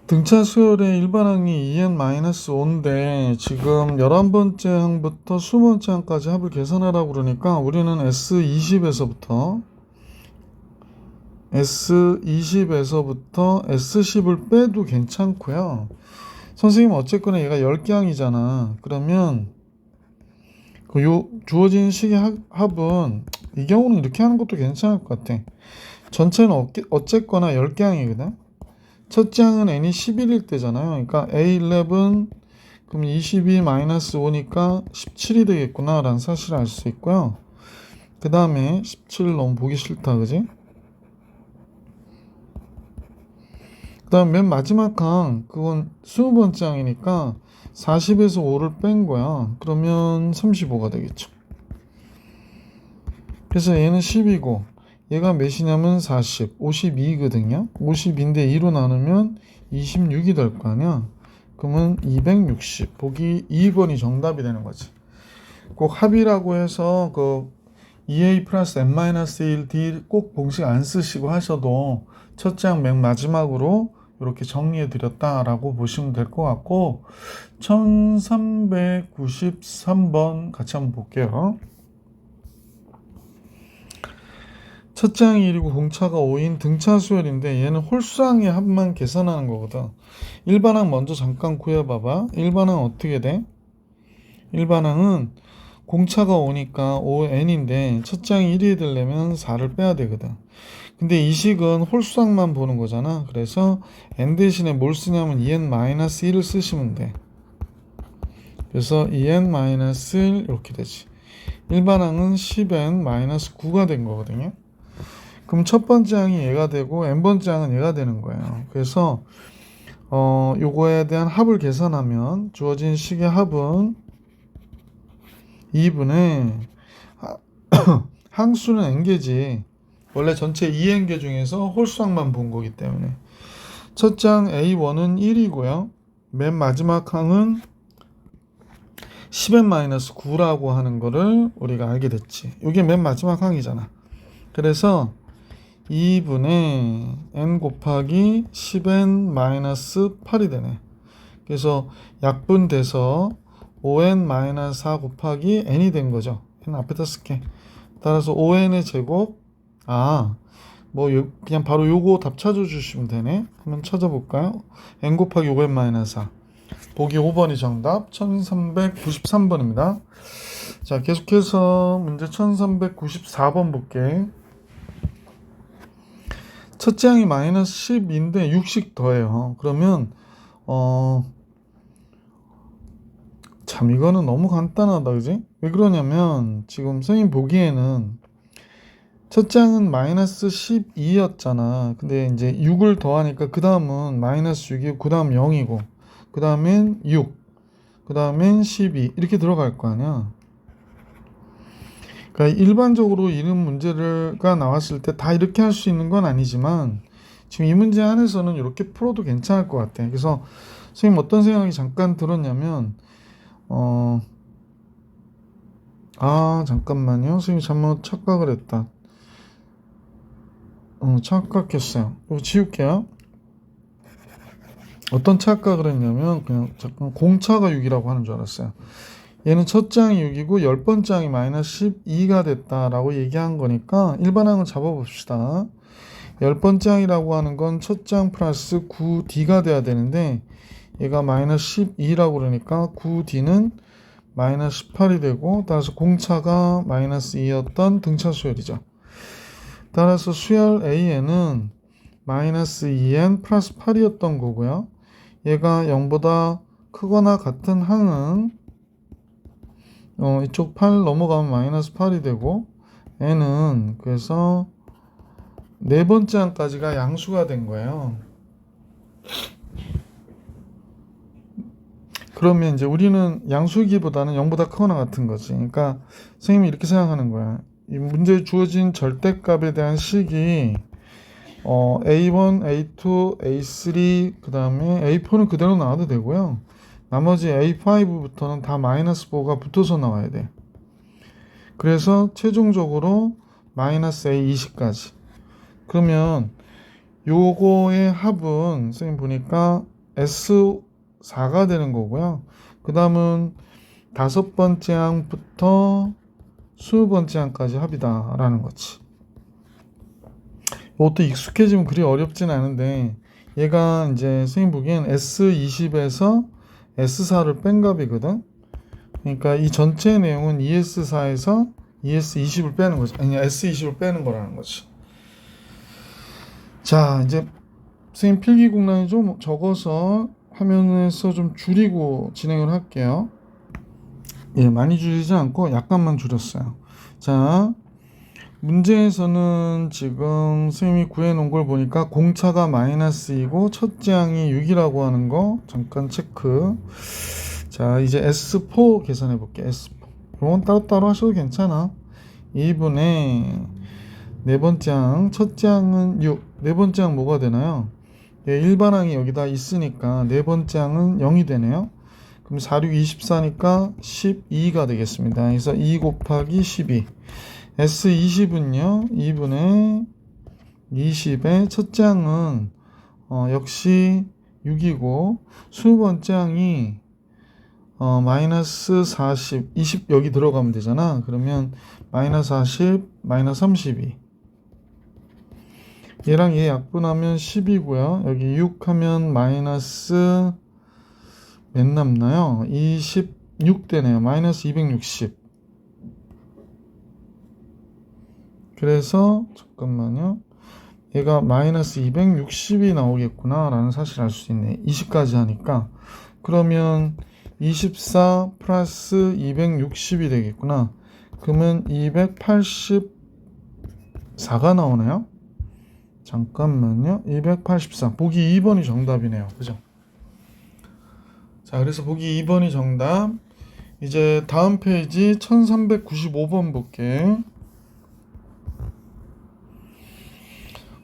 등차 수열의 일반항이 2n-5인데 지금 11번째 항부터 20번째 항까지 합을 계산하라고 그러니까 우리는 S20에서부터 S10을 빼도 괜찮고요. 선생님 어쨌거나 얘가 10개 항이잖아. 그러면 그 주어진 식의 합은 이 경우는 이렇게 하는 것도 괜찮을 것 같아. 전체는 어쨌거나 10개 항이거든. 첫째 항은 n이 11일 때잖아요. 그러니까 A11 그럼 22-5니까 17이 되겠구나 라는 사실을 알 수 있고요. 그 다음에 17 너무 보기 싫다, 그지? 그 다음 맨 마지막 항 그건 20번째 항이니까 40에서 5를 뺀 거야. 그러면 35가 되겠죠. 그래서 얘는 10이고 얘가 몇이냐면 40, 52거든요. 52인데 2로 나누면 26이 될 거 아니야. 그러면 260. 보기 2번이 정답이 되는 거지. 꼭 합이라고 해서 그 2a 플러스 n-1d 꼭 공식 안 쓰시고 하셔도 첫째 항 맨 마지막으로 이렇게 정리해 드렸다라고 보시면 될 것 같고 1393번 같이 한번 볼게요. 첫째 항이 1이고 공차가 5인 등차 수열인데 얘는 홀수항의 합만 계산하는 거거든. 일반항 먼저 잠깐 구해봐봐. 일반항 어떻게 돼? 일반항은 공차가 5니까 5n인데 첫째 항이 1이 되려면 4를 빼야 되거든. 근데 이 식은 홀수항만 보는 거잖아. 그래서 n 대신에 뭘 쓰냐면 2n-1을 쓰시면 돼. 그래서 2n-1 이렇게 되지. 일반항은 10n-9가 된 거거든요. 그럼 첫 번째 항이 얘가 되고 n번째 항은 얘가 되는 거예요. 그래서 요거에 대한 합을 계산하면 주어진 식의 합은 2분의 항수는 n개지. 원래 전체 2n개 중에서 홀수항만 본 거기 때문에 첫째 항 A1은 1이고요. 맨 마지막 항은 10n-9라고 하는 거를 우리가 알게 됐지. 이게 맨 마지막 항이잖아. 그래서 2분의 n 곱하기 10n-8이 되네. 그래서 약분돼서 5n-4 곱하기 n이 된 거죠. n 앞에다 쓸게. 따라서 5n의 제곱, 그냥 바로 요거 답 찾아주시면 되네. 한번 찾아볼까요? n 곱하기 5n-4. 보기 5번이 정답. 1393번입니다. 자, 계속해서 문제 1394번 볼게. 첫째 항이 마이너스 10인데 6씩 더해요. 그러면 참 이거는 너무 간단하다, 그지? 왜 그러냐면 지금 선생님 보기에는 첫째 항은 마이너스 12였잖아. 근데 이제 6을 더하니까 그 다음은 마이너스 6이고 그 다음 0이고 그 다음엔 6, 그 다음엔 12 이렇게 들어갈 거 아니야. 그러니까 일반적으로 이런 문제가 나왔을 때 다 이렇게 할 수 있는 건 아니지만 지금 이 문제 안에서는 이렇게 풀어도 괜찮을 것 같아. 그래서 선생님 어떤 생각이 잠깐 들었냐면 잠깐만요. 선생님 잘못 착각을 했다. 착각했어요. 이거 지울게요. 어떤 착각을 했냐면 그냥 잠깐 공차가 6이라고 하는 줄 알았어요. 얘는 첫째 항이 6이고 10번째 항이 마이너스 12가 됐다라고 얘기한 거니까 일반항을 잡아봅시다. 10번째 항이라고 하는 건 첫째 항 플러스 9D가 돼야 되는데 얘가 마이너스 12라고 그러니까 9D는 마이너스 18이 되고 따라서 공차가 마이너스 2였던 등차 수열이죠. 따라서 수열 A에는 마이너스 2n 플러스 8이었던 거고요. 얘가 0보다 크거나 같은 항은 이쪽 8 넘어가면 마이너스 8이 되고 n은 그래서 네 번째 항까지가 양수가 된 거예요. 그러면 이제 우리는 양수기보다는 0보다 크거나 같은 거지. 그러니까 선생님이 이렇게 생각하는 거야. 이 문제에 주어진 절대값에 대한 식이 A1, A2, A3 그 다음에 A4는 그대로 나와도 되고요. 나머지 A5부터는 다 마이너스 4가 붙어서 나와야 돼. 그래서 최종적으로 마이너스 A20까지. 그러면 요거의 합은 선생님 보니까 S4가 되는 거고요. 그 다음은 다섯 번째 항부터 20번째 항까지 합이다 라는 거지. 이것도 익숙해지면 그리 어렵진 않은데 얘가 이제 선생님 보기엔 S20에서 S4를 뺀 값이거든. 그러니까 이 전체 내용은 ES4에서 ES20을 빼는 거지. 아니 S20을 빼는 거라는 거지. 자, 이제 선생님 필기 공란이 좀 적어서 화면에서 좀 줄이고 진행을 할게요. 예, 많이 줄이지 않고 약간만 줄였어요. 자, 문제에서는 지금 선생님이 구해놓은 걸 보니까 공차가 마이너스 2고 첫째 항이 6이라고 하는 거 잠깐 체크. 자, 이제 S4 계산해 볼게. S4 이건 따로따로 하셔도 괜찮아. 2분의 네 번째 항, 첫째 항은 6, 네 번째 항 뭐가 되나요? 예, 일반 항이 여기다 있으니까 네 번째 항은 0이 되네요. 그럼 4, 6, 24니까 12가 되겠습니다. 그래서 2 곱하기 12. S20은요, 2분의 20의 첫째 항은 역시 6이고, 20번째 항이 마이너스 40, 20 여기 들어가면 되잖아. 그러면 마이너스 40, 마이너스 32. 얘랑 얘 약분하면 10이고요. 여기 6 하면 마이너스 몇 남나요? 26 되네요. 마이너스 260. 그래서 잠깐만요. 얘가 마이너스 260이 나오겠구나 라는 사실을 알 수 있네. 20까지 하니까. 그러면 24 플러스 260이 되겠구나. 그러면 284가 나오네요. 잠깐만요. 284. 보기 2번이 정답이네요. 그죠? 자, 그래서 보기 2번이 정답. 이제 다음 페이지 1395번 볼게.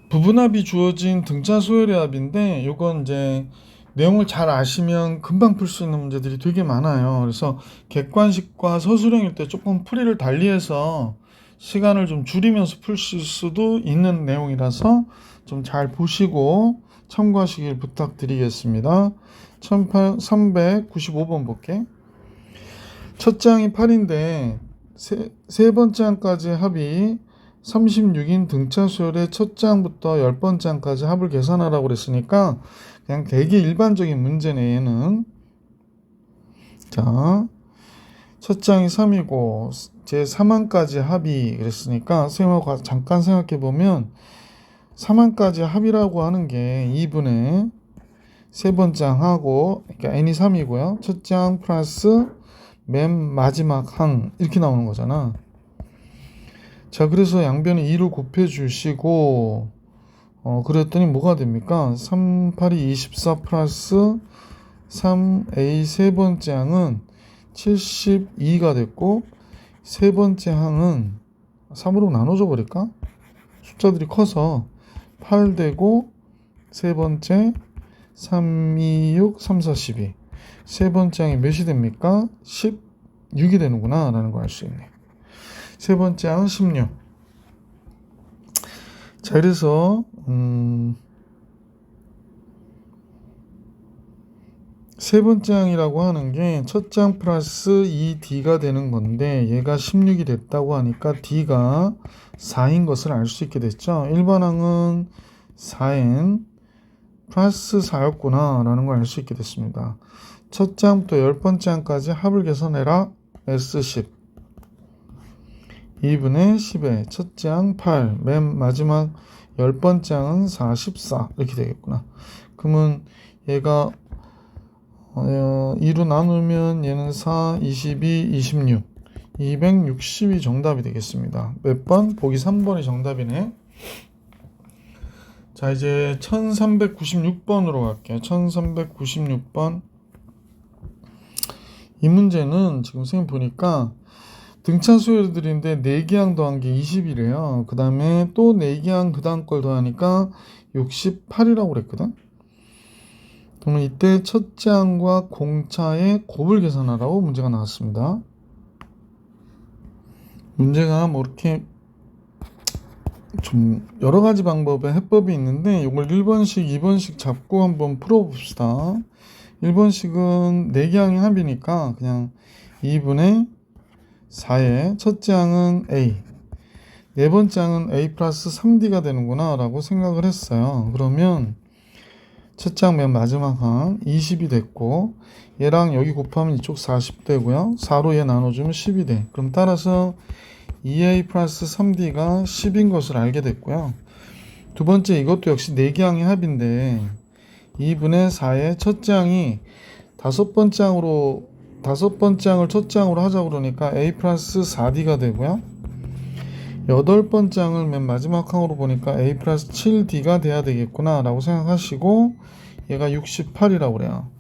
부분합이 주어진 등차 소열의 합인데 요건 이제 내용을 잘 아시면 금방 풀 수 있는 문제들이 되게 많아요. 그래서 객관식과 서술형일 때 조금 풀이를 달리해서 시간을 좀 줄이면서 풀 수도 있는 내용이라서 좀 잘 보시고 참고하시길 부탁드리겠습니다. 1395번 볼게. 첫 장이 8인데 세 번째 항까지 합이 36인 등차 수열의 첫 장부터 10번째 항까지 합을 계산하라고 그랬으니까 그냥 되게 일반적인 문제네 얘는. 자, 첫 장이 3이고 제 3항까지 합이 그랬으니까 선생님하고 잠깐 생각해 보면 3항까지 합이라고 하는 게 2분의 세 번째 항하고, 그러니까 n이 3이고요. 첫째 항 플러스 맨 마지막 항 이렇게 나오는 거잖아. 자, 그래서 양변에 2를 곱해 주시고 그랬더니 뭐가 됩니까? 3, 8이 24 플러스 3a 세 번째 항은 72가 됐고 세 번째 항은 3으로 나눠줘 버릴까? 숫자들이 커서 8 되고 세 번째 3, 2, 6, 3, 4, 12. 세 번째 항이 몇이 됩니까? 16이 되는구나 라는 걸 알 수 있네. 세 번째 항은 16. 자, 그래서 세 번째 항이라고 하는 게 첫 장 플러스 2d가 되는 건데 얘가 16이 됐다고 하니까 d가 4인 것을 알 수 있게 됐죠. 1번 항은 4n 플러스 4였구나 라는 걸 알 수 있게 됐습니다. 첫 장부터 10번째 항까지 합을 계산해라. S10 2분의 10에 첫째 항 8 맨 마지막 10번째 항은 44 이렇게 되겠구나. 그러면 얘가 2로 나누면 얘는 4, 22, 26 260이 정답이 되겠습니다. 몇 번? 보기 3번이 정답이네. 자, 이제 1396번으로 갈게요. 1396번. 이 문제는 지금 선생님 보니까 등차 수열들인데 4개항 더한 게 20이래요. 그 다음에 또 4개항 그 다음 걸 더하니까 68이라고 그랬거든. 그러면 이때 첫째 항과 공차의 곱을 계산하라고 문제가 나왔습니다. 문제가 뭐 이렇게 좀 여러 가지 방법의 해법이 있는데 이걸 1번씩, 2번씩 잡고 한번 풀어봅시다. 1번씩은 4개항의 합이니까 그냥 2분의 4의 첫째 항은 a, 네 번째 항은 a 플러스 3d가 되는구나 라고 생각을 했어요. 그러면 첫째 항 맨 마지막 항 20이 됐고 얘랑 여기 곱하면 이쪽 40 되고요. 4로 얘 나눠주면 10이 돼. 그럼 따라서 2a 플러스 3d가 10인 것을 알게 됐고요. 두 번째 이것도 역시 4개항의 합인데 2분의 4의 첫째 항이 다섯 번째 항을 첫째 항으로 하자고 그러니까 a 플러스 4d가 되고요. 여덟 번째 항을 맨 마지막 항으로 보니까 a 플러스 7d가 돼야 되겠구나 라고 생각하시고 얘가 68이라고 그래요.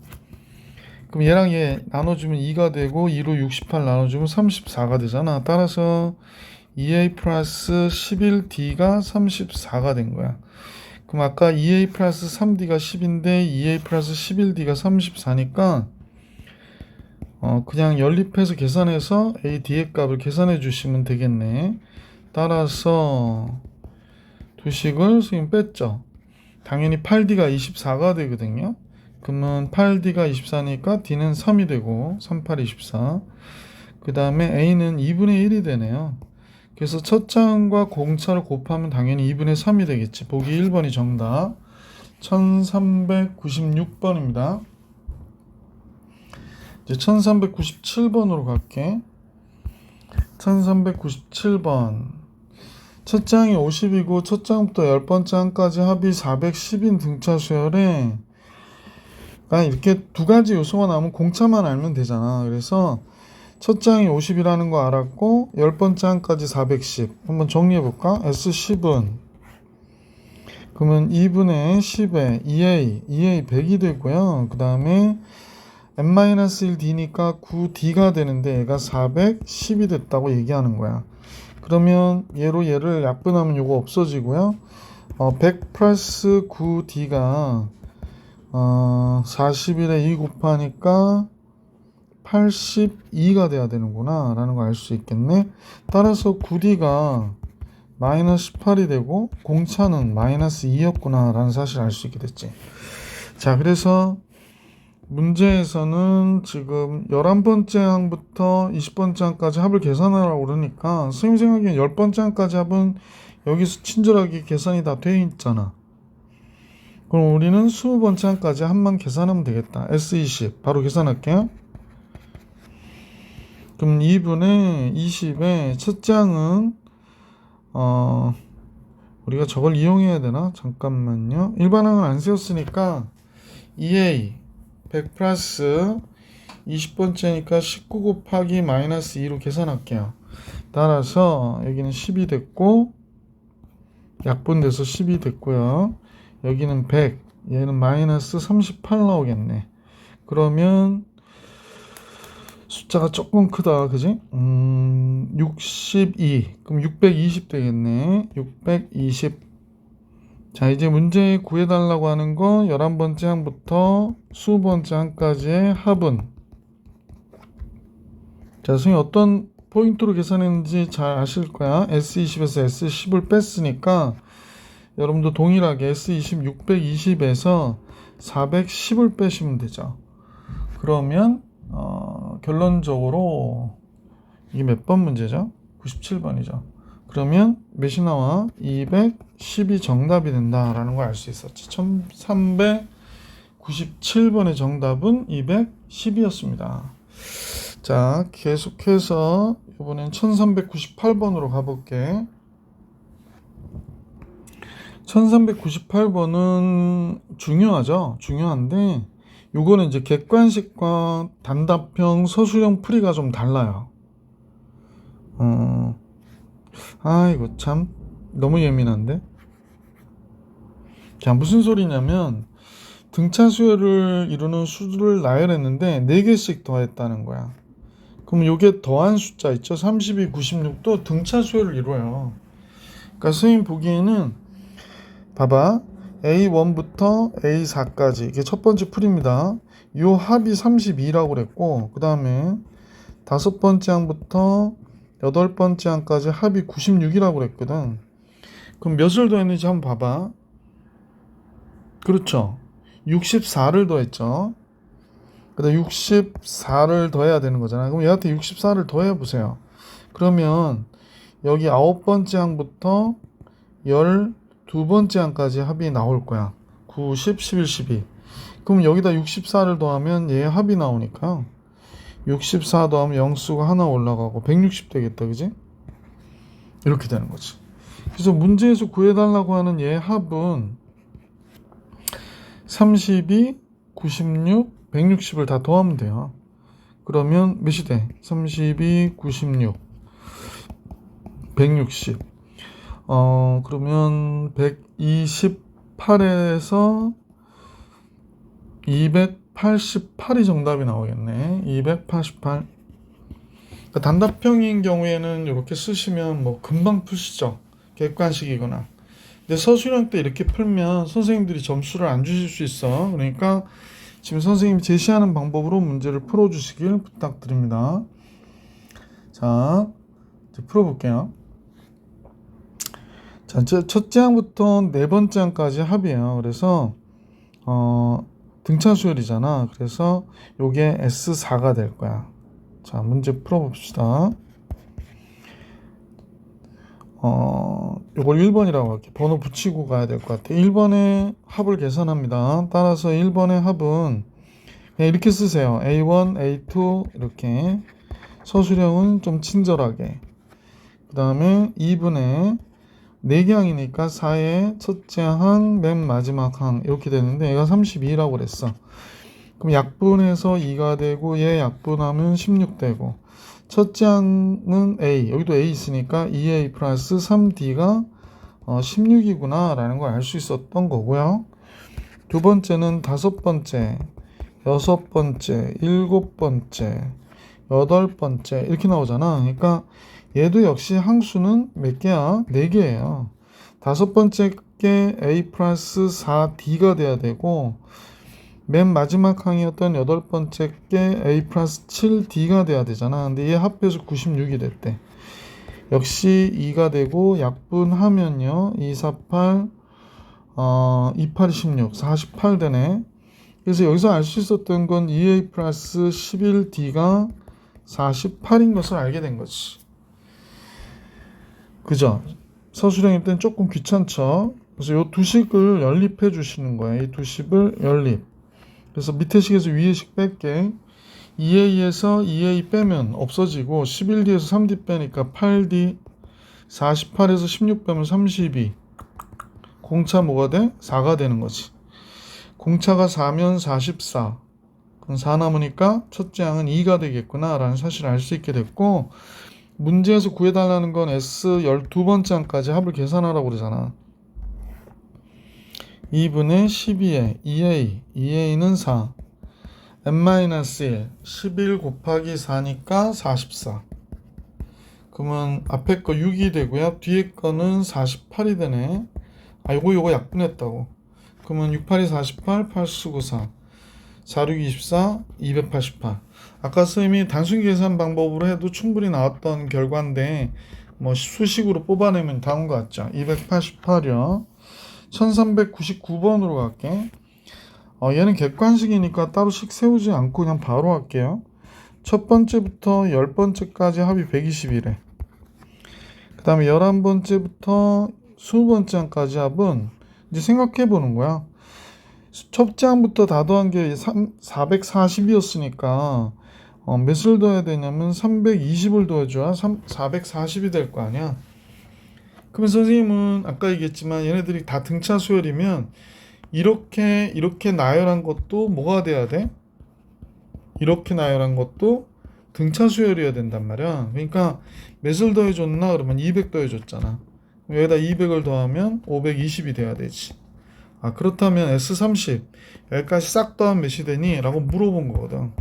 그럼 얘랑 얘 나눠주면 2가 되고 2로 68 나눠주면 34가 되잖아. 따라서 2a 플러스 11d가 34가 된 거야. 그럼 아까 2a 플러스 3d가 10인데 2a 플러스 11d가 34니까 그냥 연립해서 계산해서 a, d의 값을 계산해 주시면 되겠네. 따라서 두식을 선생님 뺐죠. 당연히 8d가 24가 되거든요. 그러면 8d가 24니까 d는 3이 되고 3, 8, 24. 그 다음에 a는 2분의 1이 되네요. 그래서 첫째 항과 공차를 곱하면 당연히 2분의 3이 되겠지. 보기 1번이 정답. 1396번입니다. 이제 1397번으로 갈게. 1397번. 첫 장이 50이고 첫 장부터 10번째 항까지 합이 410인 등차 수열에 그러니까 이렇게 두 가지 요소가 나오면 공차만 알면 되잖아. 그래서 첫 장이 50이라는 거 알았고, 열 번째 항까지 410. 한번 정리해볼까? S10은, 그러면 2분의 10에 2A 100이 되고요. 그 다음에 n-1d니까 9d가 되는데 얘가 410이 됐다고 얘기하는 거야. 그러면 얘를 약분하면 요거 없어지고요. 100 플러스 9d가 40일에 2 곱하니까 82가 돼야 되는구나 라는 걸 알 수 있겠네. 따라서 9d가 마이너스 18이 되고 공차는 마이너스 2였구나 라는 사실을 알 수 있게 됐지. 자, 그래서 문제에서는 지금 11번째 항부터 20번째 항까지 합을 계산하라고 그러니까 선생님 생각에는 10번째 항까지 합은 여기서 친절하게 계산이 다 돼 있잖아. 그럼 우리는 20번째 항까지 합만 계산하면 되겠다. S20 바로 계산할게요. 그럼 2분의 20의 첫째 항은 우리가 저걸 이용해야 되나? 잠깐만요. 일반항을 안 세웠으니까 2A 100 플러스 20번째니까 19 곱하기 마이너스 2로 계산할게요. 따라서 여기는 10이 됐고 약분돼서 10이 됐고요. 여기는 100, 얘는 마이너스 38 나오겠네. 그러면 숫자가 조금 크다, 그지? 62, 그럼 620 되겠네. 620. 자, 이제 문제 구해달라고 하는 거 11번째 항부터 20번째 항까지의 합은, 자, 선생님 어떤 포인트로 계산했는지 잘 아실 거야. S20에서 S10을 뺐으니까 여러분도 동일하게 S20 620에서 410을 빼시면 되죠. 그러면 결론적으로 이게 몇 번 문제죠? 97번이죠. 그러면 몇이 나와? 210이 정답이 된다라는 걸 알 수 있었지. 1397번의 정답은 210이었습니다. 자, 계속해서 이번엔 1398번으로 가볼게. 1398번은 중요하죠. 중요한데 요거는 이제 객관식과 단답형, 서술형 풀이가 좀 달라요. 이거 참 너무 예민한데. 자, 무슨 소리냐면 등차 수열을 이루는 수를 나열했는데 4개씩 더했다는 거야. 그럼 요게 더한 숫자 있죠? 32, 96도 등차 수열을 이루어요. 그러니까 선생님 보기에는 봐봐, A1부터 A4까지 이게 첫 번째 풀입니다. 요 합이 32라고 그랬고, 그 다음에 5번째 항부터 8번째 항까지 합이 96이라고 그랬거든. 그럼 몇을 더했는지 한번 봐봐. 그렇죠, 64를 더했죠. 그다음 64를 더해야 되는 거잖아. 그럼 얘한테 64를 더해 보세요. 그러면 여기 9번째 항부터 12번째 항까지 합이 나올 거야. 9, 10, 11, 12. 그럼 여기다 64를 더하면 얘 합이 나오니까 64 더하면 영수가 하나 올라가고 160 되겠다, 그지? 이렇게 되는 거지. 그래서 문제에서 구해달라고 하는 얘 합은 32, 96, 160을 다 더하면 돼요. 그러면 몇이 돼? 32, 96, 160. 그러면 128에서 288이 정답이 나오겠네. 288. 그러니까 단답형인 경우에는 이렇게 쓰시면 뭐 금방 푸시죠. 객관식이거나. 근데 서술형 때 이렇게 풀면 선생님들이 점수를 안 주실 수 있어. 그러니까 지금 선생님이 제시하는 방법으로 문제를 풀어주시길 부탁드립니다. 자, 이제 풀어볼게요. 자, 첫째 항부터 네 번째 항까지 합이에요. 그래서 등차 수열이잖아. 그래서 요게 S4가 될 거야. 자, 문제 풀어봅시다. 요걸 1번이라고 할게. 번호 붙이고 가야 될 것 같아. 1번의 합을 계산합니다. 따라서 1번의 합은 그냥 이렇게 쓰세요. A1, A2 이렇게. 서술형은 좀 친절하게. 그 다음에 2분의 4개 항이니까 4의 첫째 항, 맨 마지막 항 이렇게 되는데 얘가 32라고 그랬어. 그럼 약분해서 2가 되고 얘 약분하면 16 되고 첫째 항은 A, 여기도 A 있으니까 2A 플러스 3D가 16이구나 라는 걸 알 수 있었던 거고요. 두 번째는 다섯 번째, 여섯 번째, 일곱 번째, 여덟 번째 이렇게 나오잖아. 그러니까 얘도 역시 항수는 몇 개야? 4개예요. 다섯 번째 게 A 플러스 4D가 돼야 되고 맨 마지막 항이었던 여덟 번째 게 A 플러스 7D가 돼야 되잖아. 근데 얘 합해서 96이 됐대. 역시 2가 되고 약분하면요. 2, 4, 8, 2, 8, 16, 48 되네. 그래서 여기서 알 수 있었던 건 2A 플러스 11D가 48인 것을 알게 된 거지. 그죠? 서술형일 땐 조금 귀찮죠? 그래서 이 두 식을 연립해 주시는 거예요. 이 두 식을 연립. 그래서 밑에 식에서 위에 식 뺄게. 2A에서 2A 빼면 없어지고 11D에서 3D 빼니까 8D, 48에서 16 빼면 32. 공차 뭐가 돼? 4가 되는 거지. 공차가 4면 44. 그럼 4 남으니까 첫째 항은 2가 되겠구나 라는 사실을 알 수 있게 됐고 문제에서 구해달라는 건 S 12번째 항까지 합을 계산하라고 그러잖아. 2분의 12에 2A, 2A는 4. n-1, 11 곱하기 4니까 44. 그러면 앞에 거 6이 되고요. 뒤에 거는 48이 되네. 요거 약분했다고. 그러면 6, 8이 48, 8 쓰고 4. 4, 6, 24, 288. 아까 선생님이 단순 계산 방법으로 해도 충분히 나왔던 결과인데 뭐 수식으로 뽑아내면 다음 거 같죠. 288이요. 1399번으로 갈게. 얘는 객관식이니까 따로 식 세우지 않고 그냥 바로 할게요. 첫 번째부터 10번째까지 합이 120이래. 그 다음에 11번째부터 20번째 항까지 합은 이제 생각해 보는 거야. 첫째 항부터 다 더한 게 440이었으니까 몇을 더해야 되냐면 320을 더해줘야 440이 될 거 아니야. 그러면 선생님은 아까 얘기했지만 얘네들이 다 등차 수열이면 이렇게 나열한 것도 뭐가 돼야 돼? 이렇게 나열한 것도 등차 수열이어야 된단 말이야. 그러니까 몇을 더해줬나? 그러면 200 더해줬잖아. 여기다 200을 더하면 520이 돼야 되지. 그렇다면 S30 여기까지 싹 더하면 몇이 되니? 라고 물어본 거거든.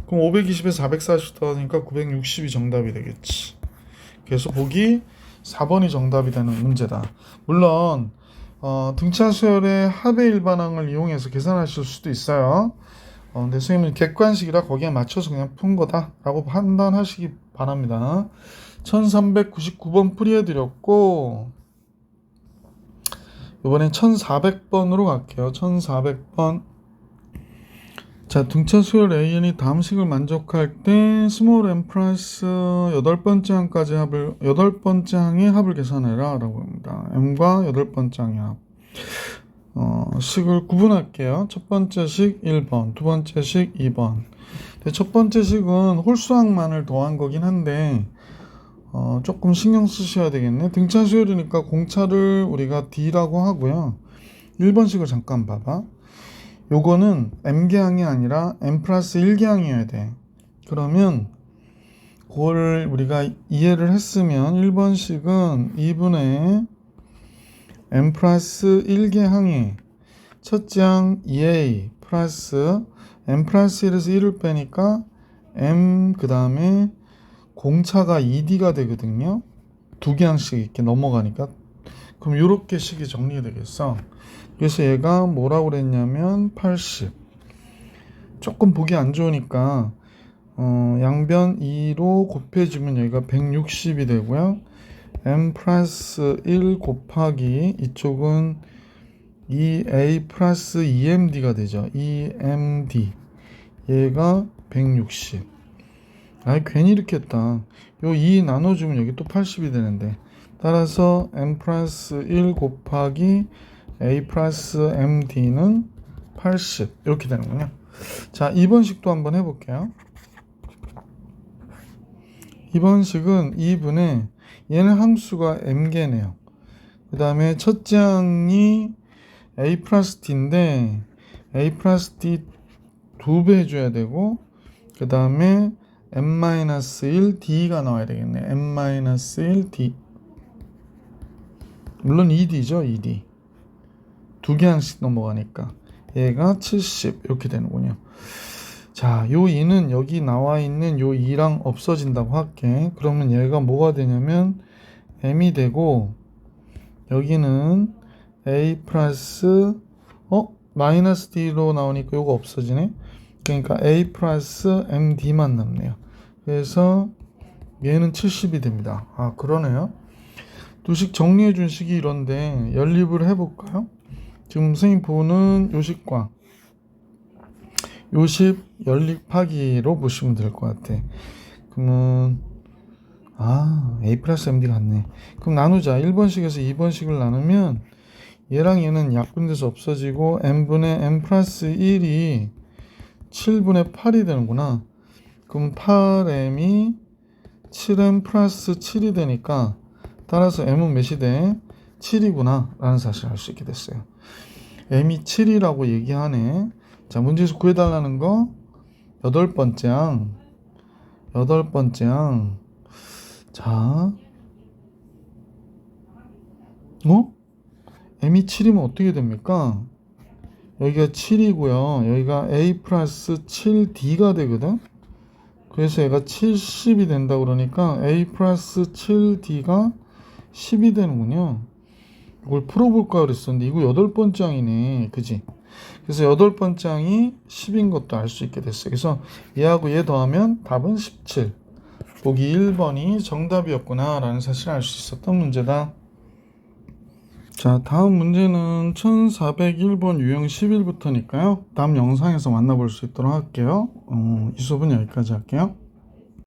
그럼 520에 440 더하니까 960이 정답이 되겠지. 그래서 보기 4번이 정답이 되는 문제다. 물론 등차 수열의 합의 일반항을 이용해서 계산하실 수도 있어요. 근데 선생님은 객관식이라 거기에 맞춰서 그냥 푼 거다라고 판단하시기 바랍니다. 1399번 풀이해드렸고 이번엔 1400번으로 갈게요. 1400번. 자, 등차 수열 AN이 다음 식을 만족할 때 스몰 m 플러스 8번째 항까지 합을 8번째 항의 합을 계산해라 라고 합니다. m과 8번째 항의 합. 식을 구분할게요. 첫 번째 식 1번, 두 번째 식 2번. 첫 번째 식은 홀수항만을 더한 거긴 한데 조금 신경 쓰셔야 되겠네. 등차 수열이니까 공차를 우리가 D라고 하고요. 1번식을 잠깐 봐봐. 요거는 M개항이 아니라 M 플러스 1개항이어야 돼. 그러면 그걸 우리가 이해를 했으면 1번식은 2분의 M 플러스 1개항이 첫째 항 2A 플러스 M 플러스 1에서 1을 빼니까 M 그 다음에 공차가 2D가 되거든요. 두 개항씩 이렇게 넘어가니까. 그럼 이렇게 식이 정리되겠어. 그래서 얘가 뭐라고 그랬냐면 80. 조금 보기 안 좋으니까 양변 2로 곱해주면 여기가 160이 되고요. M 플러스 1 곱하기 이쪽은 2A 플러스 2MD가 되죠. 2MD. 얘가 160. 괜히 이렇게 했다. 요 2 나눠주면 여기 또 80이 되는데. 따라서 M 플러스 1 곱하기 A 플러스 MD는 80. 이렇게 되는군요. 자, 2번식도 한번 해볼게요. 2번식은 2분의 얘는 함수가 m개네요. 그 다음에 첫째 항이 A 플러스 D인데 A 플러스 D 2배 해줘야 되고, 그 다음에 n-1 d가 나와야 되겠네. n-1 d. 물론 2d죠, 2d. 두 개항씩 넘어가니까. 얘가 70 이렇게 되는군요. 자, 요 2는 여기 나와 있는 요 2랑 없어진다고 할게. 그러면 얘가 뭐가 되냐면 m이 되고, 여기는 a 플러스 마이너스 d로 나오니까 요거 없어지네. 그러니까 a 플러스 md만 남네요. 그래서 얘는 70이 됩니다. 아, 그러네요. 두식 정리해 준 식이 이런데 연립을 해볼까요? 지금 선생님 보는 요식과 요식 연립하기로 보시면 될 것 같아. 그러면 a 플러스 md 같네. 그럼 나누자. 1번식에서 2번식을 나누면 얘랑 얘는 약분돼서 없어지고 n분의 n 플러스 1이 7분의 8이 되는구나. 그럼 8m이 7m 플러스 7이 되니까 따라서 m은 몇이 돼? 7이구나 라는 사실을 알 수 있게 됐어요. m이 7이라고 얘기하네. 자, 문제에서 구해달라는 거 8번째 항. 자, m이 7이면 어떻게 됩니까? 여기가 7이고요. 여기가 a 플러스 7d가 되거든. 그래서 얘가 70이 된다 그러니까 a 플러스 7d가 10이 되는군요. 이걸 풀어볼까 그랬었는데 이거 8번째 항이네. 그지? 그래서 8번째 항이 10인 것도 알 수 있게 됐어요. 그래서 얘하고 얘 더하면 답은 17. 보기 1번이 정답이었구나 라는 사실을 알 수 있었던 문제다. 자, 다음 문제는 1401번 유형 11부터니까요. 다음 영상에서 만나볼 수 있도록 할게요. 이 수업은 여기까지 할게요.